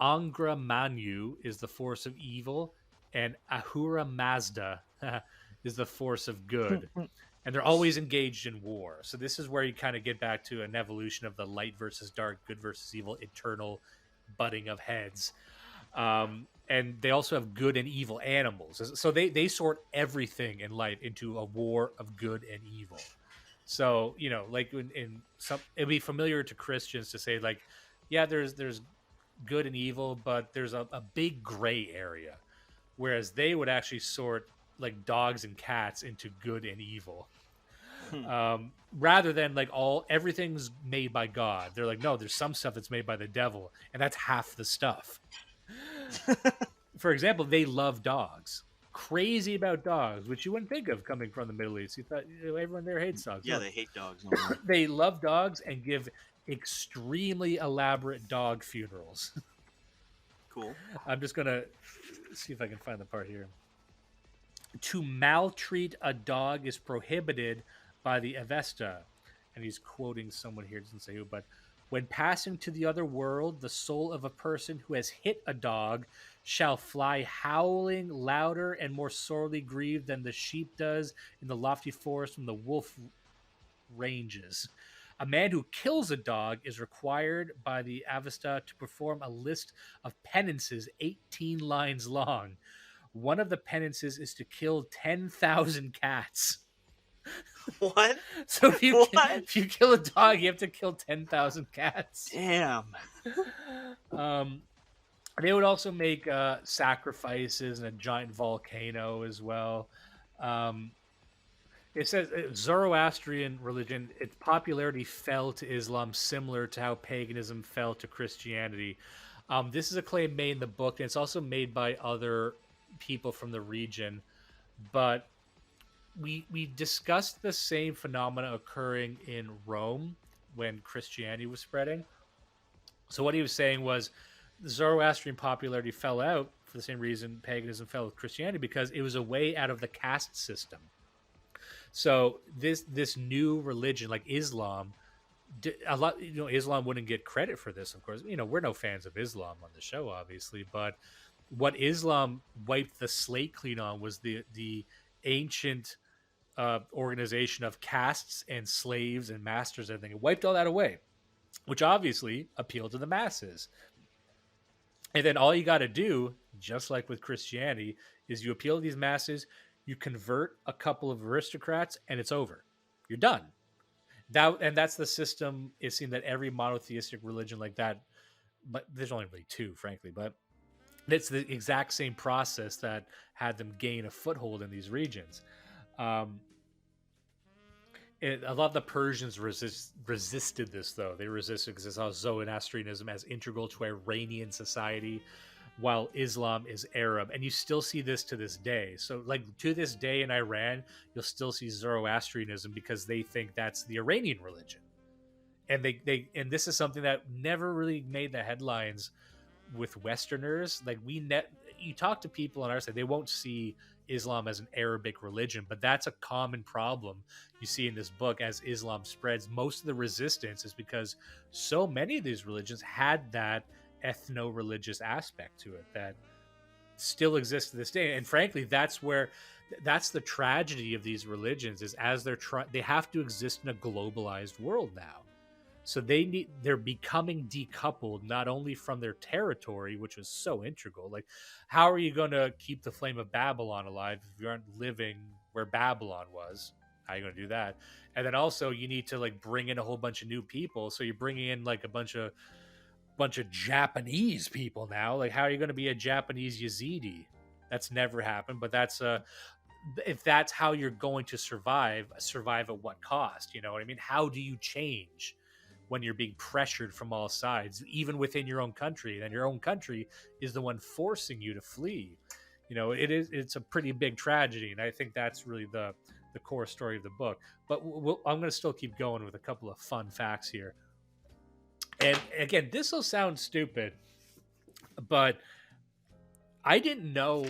Speaker 3: Angra Mainyu is the force of evil, and Ahura Mazda is the force of good. And they're always engaged in war. So this is where you kind of get back to an evolution of the light versus dark, good versus evil, eternal butting of heads. And they also have good and evil animals. So they sort everything in life into a war of good and evil. So, like in some, it'd be familiar to Christians to say, like, yeah, there's good and evil, but there's a big gray area. Whereas they would actually sort like dogs and cats into good and evil. Rather than like everything's made by God. They're like, no, there's some stuff that's made by the devil, and that's half the stuff. For example, they love dogs. Crazy about dogs, which you wouldn't think of coming from the Middle East. You thought everyone there hates dogs.
Speaker 4: Yeah, they hate dogs.
Speaker 3: They love dogs and give extremely elaborate dog funerals.
Speaker 4: Cool.
Speaker 3: I'm just going to see if I can find the part here. To maltreat a dog is prohibited by the Avesta. And he's quoting someone here, doesn't say who, but when passing to the other world, the soul of a person who has hit a dog shall fly howling louder and more sorely grieved than the sheep does in the lofty forest when the wolf ranges. A man who kills a dog is required by the Avesta to perform a list of penances 18 lines long. One of the penances is to kill 10,000 cats.
Speaker 4: What?
Speaker 3: So if you kill a dog, you have to kill 10,000 cats.
Speaker 4: Damn.
Speaker 3: They would also make sacrifices in a giant volcano as well. It says Zoroastrian religion, its popularity fell to Islam similar to how paganism fell to Christianity. This is a claim made in the book, and it's also made by other people from the region. But we discussed the same phenomena occurring in Rome when Christianity was spreading. So what he was saying was the Zoroastrian popularity fell out for the same reason paganism fell with Christianity, because it was a way out of the caste system. So this new religion like Islam, a lot, Islam wouldn't get credit for this, of course. We're no fans of Islam on the show, obviously, but what Islam wiped the slate clean on was the ancient organization of castes and slaves and masters and everything. It wiped all that away, which obviously appealed to the masses. And then all you got to do, just like with Christianity, is you appeal to these masses, you convert a couple of aristocrats, and it's over. You're done. And that's the system. It seemed that every monotheistic religion like that, but there's only really two, frankly, but it's the exact same process that had them gain a foothold in these regions. A lot of the Persians resisted this, though. They resisted because they saw Zoroastrianism as integral to Iranian society, while Islam is Arab. And you still see this to this day. So, like, to this day in Iran, you'll still see Zoroastrianism because they think that's the Iranian religion. And and this is something that never really made the headlines with Westerners. Like, you talk to people on our side, they won't see Islam as an Arabic religion, but that's a common problem you see in this book. As Islam spreads, most of the resistance is because so many of these religions had that ethno-religious aspect to it that still exists to this day. And frankly, that's the tragedy of these religions, is as they have to exist in a globalized world now. So they're becoming decoupled, not only from their territory, which was so integral. Like, how are you going to keep the flame of Babylon alive if you aren't living where Babylon was? How are you going to do that? And then also you need to like bring in a whole bunch of new people. So you're bringing in like a bunch of Japanese people now. Like, how are you going to be a Japanese Yazidi? That's never happened. But if that's how you're going to survive at what cost? You know what I mean? How do you change when you're being pressured from all sides, even within your own country, and your own country is the one forcing you to flee? It's a pretty big tragedy, and I think that's really the core story of the book. But I'm going to still keep going with a couple of fun facts here. And again, this will sound stupid, but I didn't know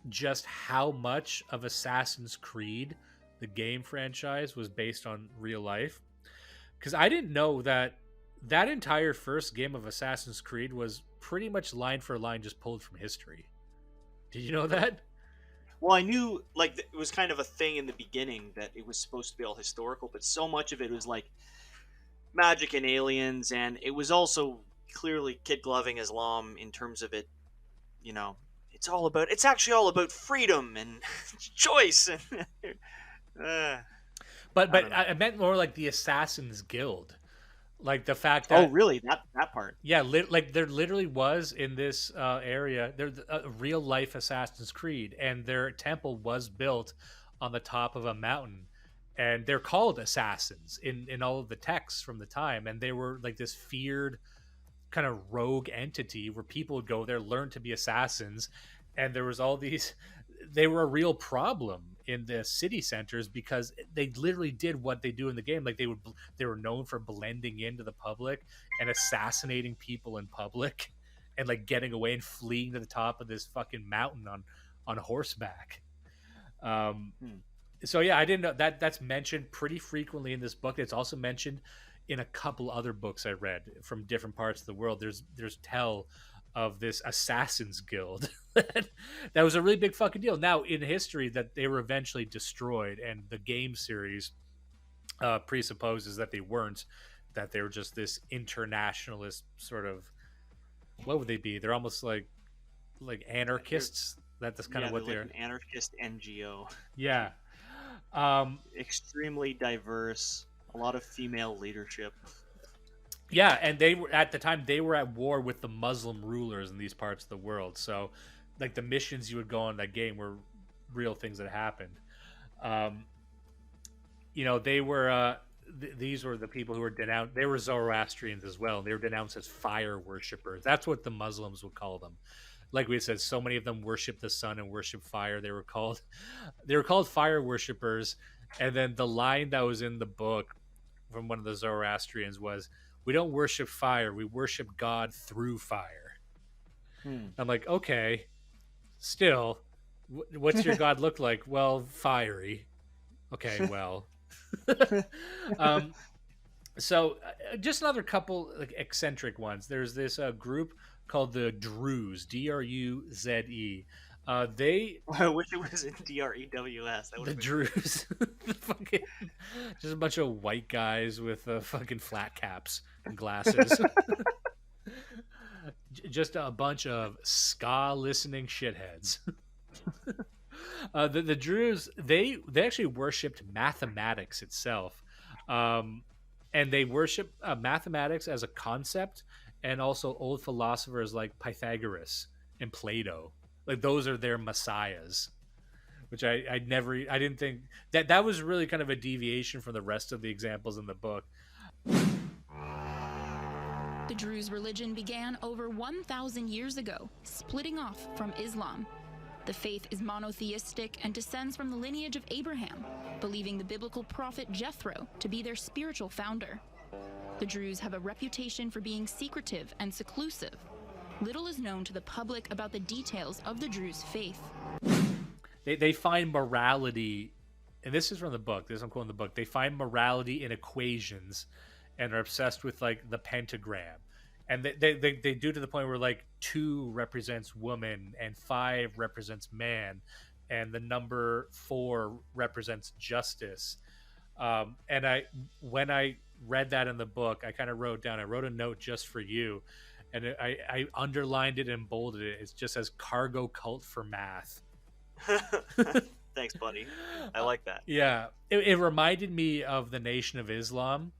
Speaker 3: just how much of Assassin's Creed, the game franchise, was based on real life. Because I didn't know that entire first game of Assassin's Creed was pretty much line for line just pulled from history. Did you know that?
Speaker 4: Well, I knew like it was kind of a thing in the beginning that it was supposed to be all historical, but so much of it was like magic and aliens, and it was also clearly kid gloving Islam in terms of it. It's actually all about freedom and choice.
Speaker 3: But I meant more like the Assassin's Guild, like the fact that
Speaker 4: really that part.
Speaker 3: Yeah, like there literally was in this area there's a real life Assassin's Creed, and their temple was built on the top of a mountain, and they're called assassins in all of the texts from the time, and they were like this feared kind of rogue entity where people would go there, learn to be assassins, and there was all these. They were a real problem in the city centers because they literally did what they do in the game. Like they were known for blending into the public and assassinating people in public, and like getting away and fleeing to the top of this fucking mountain on horseback. So yeah, I didn't know that's mentioned pretty frequently in this book. It's also mentioned in a couple other books I read from different parts of the world. There's tell of this Assassin's Guild that was a really big fucking deal. Now in history, that they were eventually destroyed, and the game series presupposes that they weren't, that they were just this internationalist sort of, what would they be? They're almost like anarchists. That's kind of what they're
Speaker 4: like an anarchist NGO.
Speaker 3: Yeah.
Speaker 4: Extremely diverse, a lot of female leadership.
Speaker 3: Yeah, and they were at the time they were at war with the Muslim rulers in these parts of the world. So, like the missions you would go on in that game were real things that happened. They were these were the people who were denounced. They were Zoroastrians as well. They were denounced as fire worshippers. That's what the Muslims would call them. Like we said, so many of them worship the sun and worship fire. They were called fire worshippers. And then the line that was in the book from one of the Zoroastrians was, we don't worship fire, we worship God through fire. I'm like, okay, still, what's your God look like? Well, fiery. Okay, well. So just another couple like eccentric ones. There's this group called the Druze, Druze. They
Speaker 4: I wish it was in DREWS.
Speaker 3: the Druze, just a bunch of white guys with fucking flat caps and glasses. Just a bunch of ska listening shitheads. The Druze, they actually worshipped mathematics itself, and they worship mathematics as a concept, and also old philosophers like Pythagoras and Plato. Like those are their messiahs, which I didn't think that was really kind of a deviation from the rest of the examples in the book.
Speaker 13: The Druze religion began over 1,000 years ago, splitting off from Islam. The faith is monotheistic and descends from the lineage of Abraham, believing the biblical prophet Jethro to be their spiritual founder. The Druze have a reputation for being secretive and seclusive. Little is known to the public about the details of the Druze faith.
Speaker 3: They find morality, and this is from the book, I'm quoting the book, they find morality in equations and are obsessed with like the pentagram. And they do to the point where like 2 represents woman and 5 represents man, and the number 4 represents justice. And when I read that in the book, I kind of wrote a note just for you, and I underlined it and bolded it. It just says cargo cult for math.
Speaker 4: Thanks, buddy. I like that.
Speaker 3: Yeah, it reminded me of the Nation of Islam,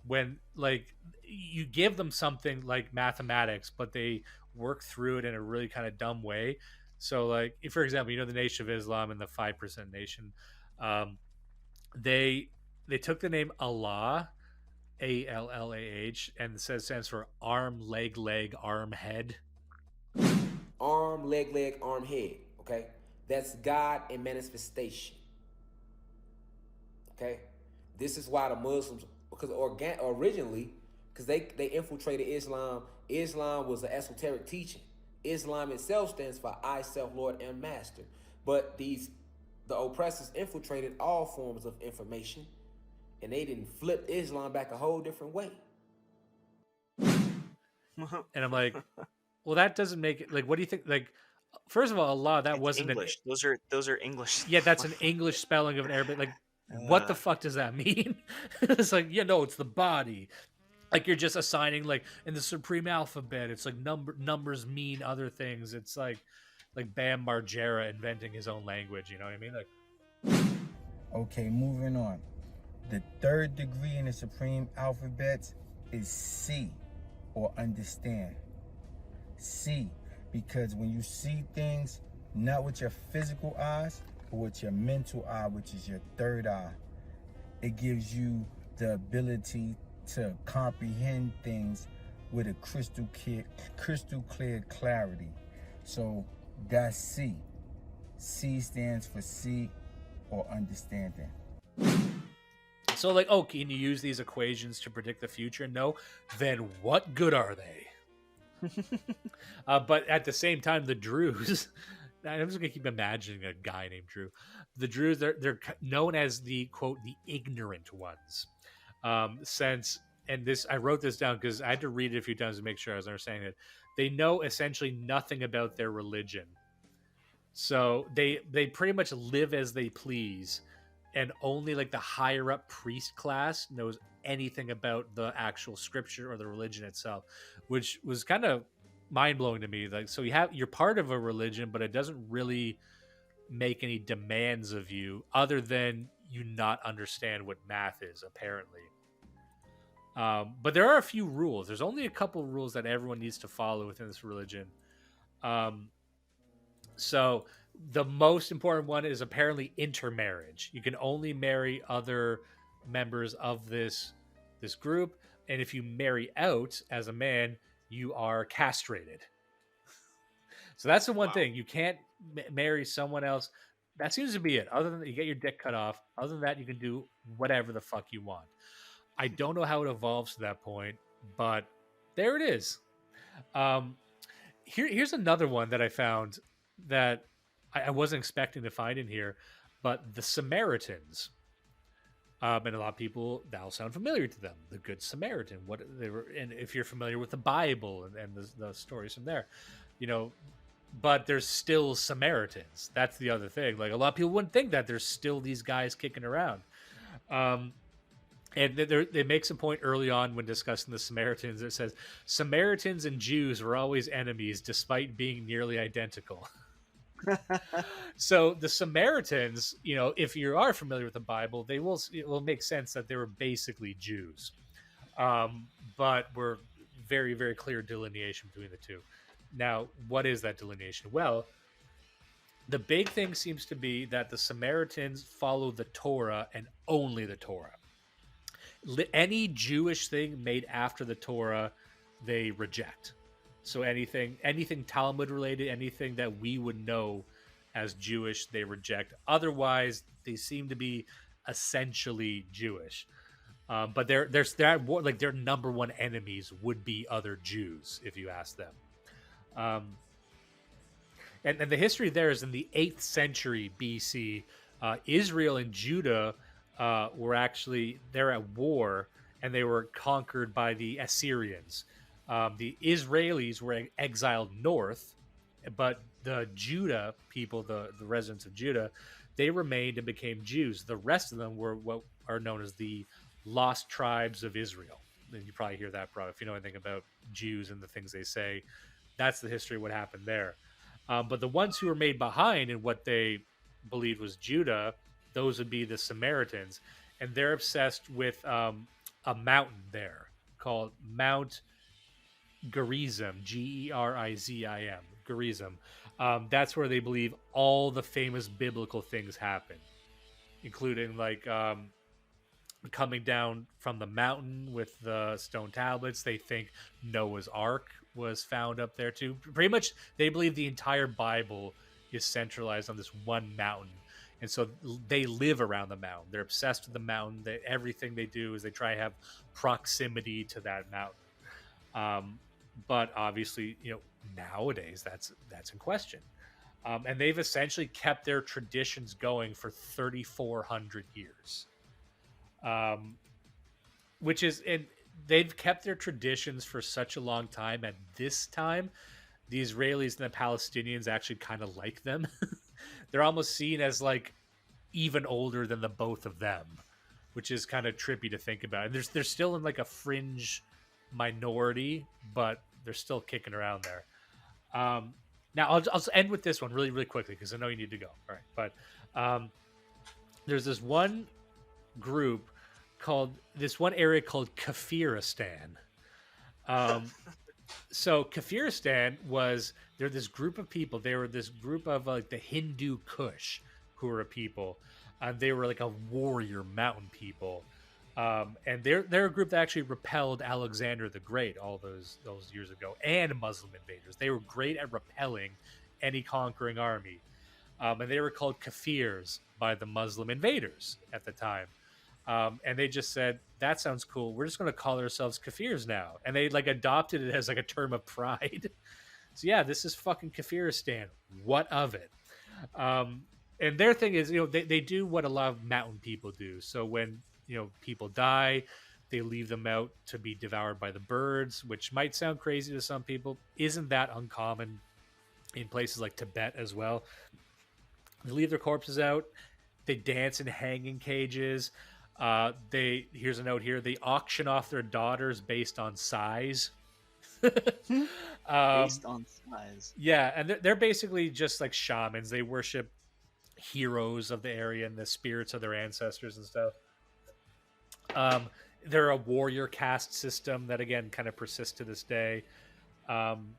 Speaker 3: when like you give them something like mathematics, but they work through it in a really kind of dumb way. So like, if, for example, the Nation of Islam and the 5% Nation, they took the name Allah, ALLAH, and it stands for arm, leg, arm, head.
Speaker 1: Arm, leg, arm, head. Okay, that's God in manifestation. Okay, this is why the Muslims, because originally, because they infiltrated Islam. Islam was an esoteric teaching. Islam itself stands for I, self, Lord, and Master. But the oppressors infiltrated all forms of information, and they didn't flip Islam back a whole different way.
Speaker 3: And I'm like, well, that doesn't make it, like, what do you think? Like, first of all, Allah, that wasn't
Speaker 4: English. Those are English.
Speaker 3: Yeah, that's an English spelling of an Arabic. Like, what the fuck does that mean? It's like, it's the body. Like, you're just assigning, like, in the supreme alphabet, it's like numbers mean other things. It's like Bam Margera inventing his own language. You know what I mean? Like,
Speaker 14: okay, moving on. The 3rd degree in the supreme alphabet is C, or understand. C, because when you see things, not with your physical eyes, but with your mental eye, which is your 3rd eye, it gives you the ability to comprehend things with a crystal clear clarity. So that's C. C stands for see or understanding.
Speaker 3: so like, oh, can you use these equations to predict the future? No. Then what good are they? But at the same time, the Druze, I'm just gonna keep imagining a guy named Drew. The Druze, they're known as the quote the ignorant ones. And this, I wrote this down because I had to read it a few times to make sure I was understanding it. They know essentially nothing about their religion, so they pretty much live as they please, and only like the higher up priest class knows anything about the actual scripture or the religion itself, which was kind of mind-blowing to me. Like, so you're part of a religion, but it doesn't really make any demands of you other than you not understand what math is, apparently. But there are a few rules. There's only a couple rules that everyone needs to follow within this religion. So the most important one is apparently intermarriage. You can only marry other members of this group, and if you marry out as a man, you are castrated. So that's the one thing. You can't marry someone else. That seems to be it. Other than that, you get your dick cut off. Other than that, you can do whatever the fuck you want. I don't know how it evolves to that point, but there it is. Here's another one that I found that I wasn't expecting to find in here, but the Samaritans. And a lot of people, that'll sound familiar to them. The Good Samaritan, what they were, and if you're familiar with the Bible and the stories from there, but there's still Samaritans. That's the other thing. Like, a lot of people wouldn't think that there's still these guys kicking around. And they make some point early on when discussing the Samaritans. It says Samaritans and Jews were always enemies, despite being nearly identical. So the Samaritans, if you are familiar with the Bible, it will make sense that they were basically Jews, but were very, very clear delineation between the two. Now, what is that delineation? Well, the big thing seems to be that the Samaritans follow the Torah and only the Torah. Any Jewish thing made after the Torah, they reject. So anything Talmud related, anything that we would know as Jewish, they reject. Otherwise, they seem to be essentially Jewish. But their number one enemies would be other Jews, if you ask them. And the history there is in the 8th century BC. Israel and Judah were they're at war, and they were conquered by the Assyrians. The Israelis were exiled north, but the Judah people, the residents of Judah, they remained and became Jews. The rest of them were what are known as the lost tribes of Israel. And you probably hear that, if you know anything about Jews and the things they say. That's the history of what happened there. But the ones who were made behind in what they believed was Judah, those would be the Samaritans. And they're obsessed with a mountain there called Mount Gerizim, Gerizim, Gerizim. That's where they believe all the famous biblical things happen, including coming down from the mountain with the stone tablets. They think Noah's Ark was found up there too. Pretty much, they believe the entire Bible is centralized on this one mountain. And so they live around the mountain. They're obsessed with the mountain. Everything they do is they try to have proximity to that mountain. But obviously, nowadays that's in question. And they've essentially kept their traditions going for 3,400 years. Which is, and they've kept their traditions for such a long time. At this time, the Israelis and the Palestinians actually kind of like them. They're almost seen as even older than the both of them, which is kind of trippy to think about. And they're still in a fringe minority, but they're still kicking around there. Now I'll end with this one really, really quickly because I know you need to go. All right, but there's this one group this one area called Kafiristan. So Kafiristan they're this group of people. They were this group of the Hindu Kush, who were a people, and they were a warrior mountain people. And they're a group that actually repelled Alexander the Great all those years ago, and Muslim invaders. They were great at repelling any conquering army. And they were called Kafirs by the Muslim invaders at the time. And they just said, that sounds cool. We're just going to call ourselves Kafirs now. And they adopted it as a term of pride. So yeah, this is fucking Kafiristan. What of it? And their thing is, they do what a lot of mountain people do. So when, people die, they leave them out to be devoured by the birds, which might sound crazy to some people. Isn't that uncommon in places like Tibet as well? They leave their corpses out. They dance in hanging cages. Here's a note here. They auction off their daughters based on size.
Speaker 15: Based on size.
Speaker 3: Yeah, and they're basically just like shamans. They worship heroes of the area and the spirits of their ancestors and stuff. They're a warrior caste system that, again, kind of persists to this day. And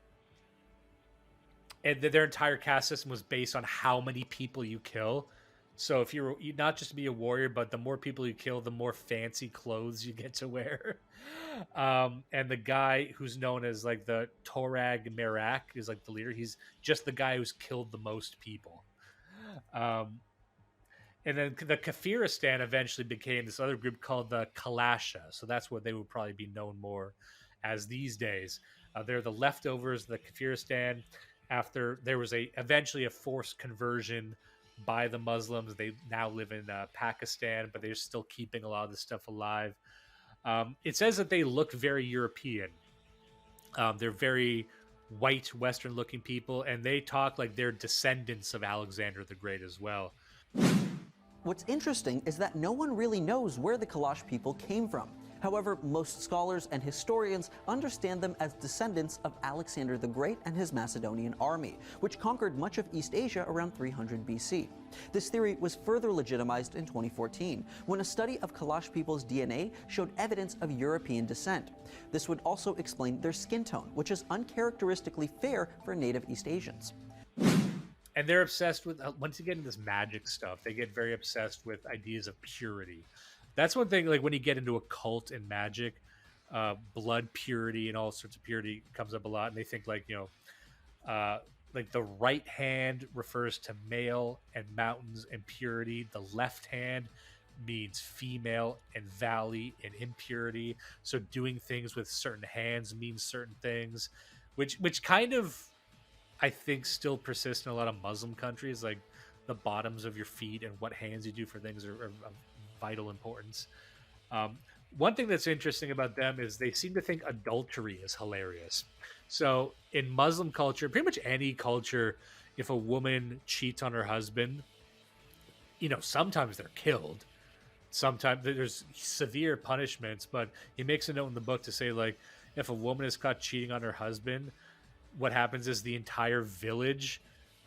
Speaker 3: their entire caste system was based on how many people you kill. So if you're not just to be a warrior, but the more people you kill, the more fancy clothes you get to wear. And the guy who's known as the Torag Merak is the leader. He's just the guy who's killed the most people. And then the Kafiristan eventually became this other group called the Kalasha. So that's what they would probably be known more as these days. They're the leftovers of the Kafiristan after there was eventually a forced conversion by the Muslims. They now live in Pakistan, but they're still keeping a lot of this stuff alive. It says that they look very European. They're very white, Western-looking people, and they talk like they're descendants of Alexander the Great as well.
Speaker 15: What's interesting is that no one really knows where the Kalash people came from. However, most scholars and historians understand them as descendants of Alexander the Great and his Macedonian army, which conquered much of East Asia around 300 BC. This theory was further legitimized in 2014, when a study of Kalash people's DNA showed evidence of European descent. This would also explain their skin tone, which is uncharacteristically fair for native East Asians.
Speaker 3: And they're obsessed with, once you get into this magic stuff, they get very obsessed with ideas of purity. That's one thing, like when you get into a cult and magic, blood purity and all sorts of purity comes up a lot. And they think like, like the right hand refers to male and mountains and purity. The left hand means female and valley and impurity. So doing things with certain hands means certain things, which kind of, I think, still persists in a lot of Muslim countries. Like the bottoms of your feet and what hands you do for things are of vital importance. One thing that's interesting about them is they seem to think adultery is hilarious. So in Muslim culture, pretty much any culture, if a woman cheats on her husband, sometimes they're killed. Sometimes there's severe punishments, but he makes a note in the book to say, like, if a woman is caught cheating on her husband, what happens is the entire village,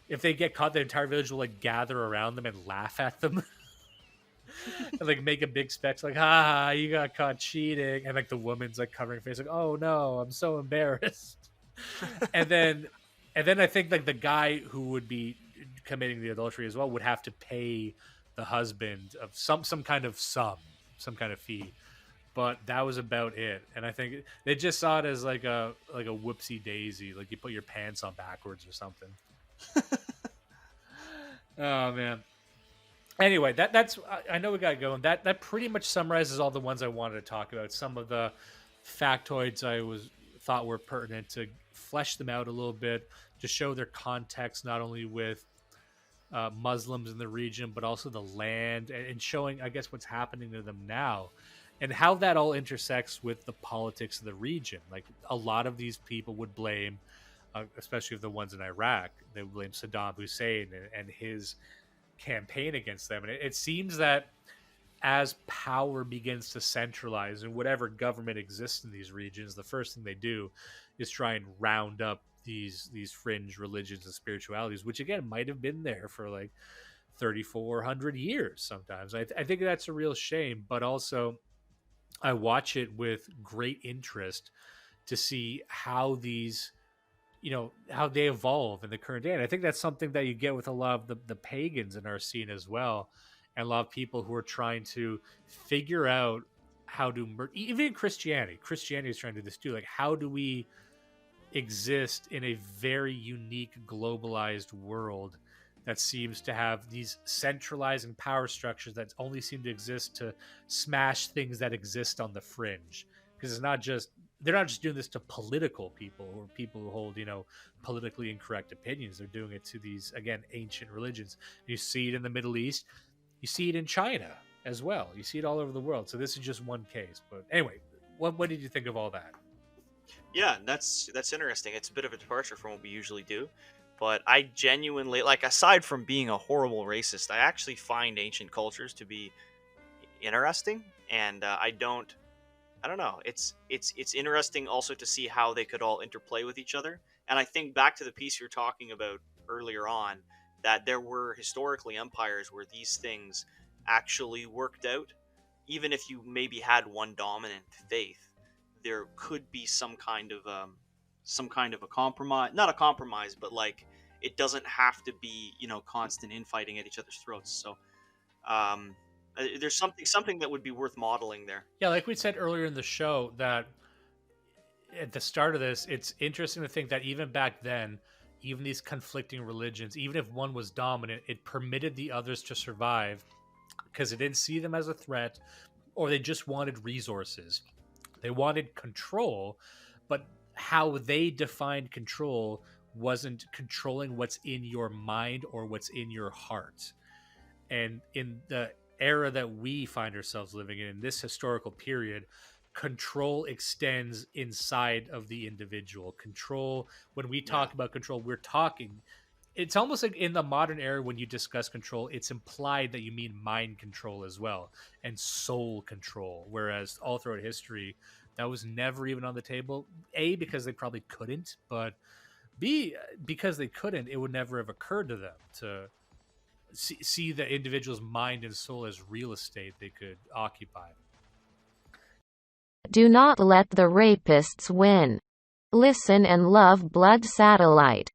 Speaker 3: if they get caught, the entire village will like gather around them and laugh at them. And like make a big spectacle, like, ha, you got caught cheating. And like the woman's like covering her face, like, oh no, I'm so embarrassed. and then I think like the guy who would be committing the adultery as well would have to pay the husband of some kind of fee. But that was about it. And I think they just saw it as like a whoopsie daisy, like you put your pants on backwards or something. Oh man. Anyway, that's I know we got going. That pretty much summarizes all the ones I wanted to talk about. Some of the factoids I thought were pertinent, to flesh them out a little bit, to show their context not only with Muslims in the region, but also the land, and showing, I guess, what's happening to them now. And how that all intersects with the politics of the region. Like a lot of these people would blame, especially the ones in Iraq, they would blame Saddam Hussein and his campaign against them. And it seems that as power begins to centralize in whatever government exists in these regions, the first thing they do is try and round up these fringe religions and spiritualities, which again might have been there for like 3,400 years sometimes. I think that's a real shame, but also I watch it with great interest to see how these, how they evolve in the current day. And I think that's something that you get with a lot of the pagans in our scene as well. And a lot of people who are trying to figure out how to, even Christianity is trying to do this too. Like, how do we exist in a very unique globalized world that seems to have these centralizing power structures that only seem to exist to smash things that exist on the fringe? Because they're not just doing this to political people or people who hold, politically incorrect opinions. They're doing it to these, again, ancient religions. You see it in the Middle East. You see it in China as well. You see it all over the world. So this is just one case. But anyway, what did you think of all that?
Speaker 4: Yeah, that's interesting. It's a bit of a departure from what we usually do. But I genuinely, like, aside from being a horrible racist, I actually find ancient cultures to be interesting. And I don't know. It's interesting also to see how they could all interplay with each other. And I think back to the piece you're talking about earlier on, that there were historically empires where these things actually worked out. Even if you maybe had one dominant faith, there could be some kind of a compromise, not a compromise, but like it doesn't have to be, constant infighting at each other's throats. So there's something that would be worth modeling there.
Speaker 3: Yeah, like we said earlier in the show, that at the start of this, it's interesting to think that even back then, even these conflicting religions, even if one was dominant, it permitted the others to survive because it didn't see them as a threat, or they just wanted resources. They wanted control, but how they defined control wasn't controlling what's in your mind or what's in your heart. And in the era that we find ourselves living in this historical period, control extends inside of the individual. Control, when we talk about control, we're talking, it's almost like in the modern era, when you discuss control, it's implied that you mean mind control as well, and soul control. Whereas all throughout history, that was never even on the table. A, because they probably couldn't, but B, because they couldn't, it would never have occurred to them to see the individual's mind and soul as real estate they could occupy.
Speaker 16: Do not let the rapists win. Listen and love Blood Satellite.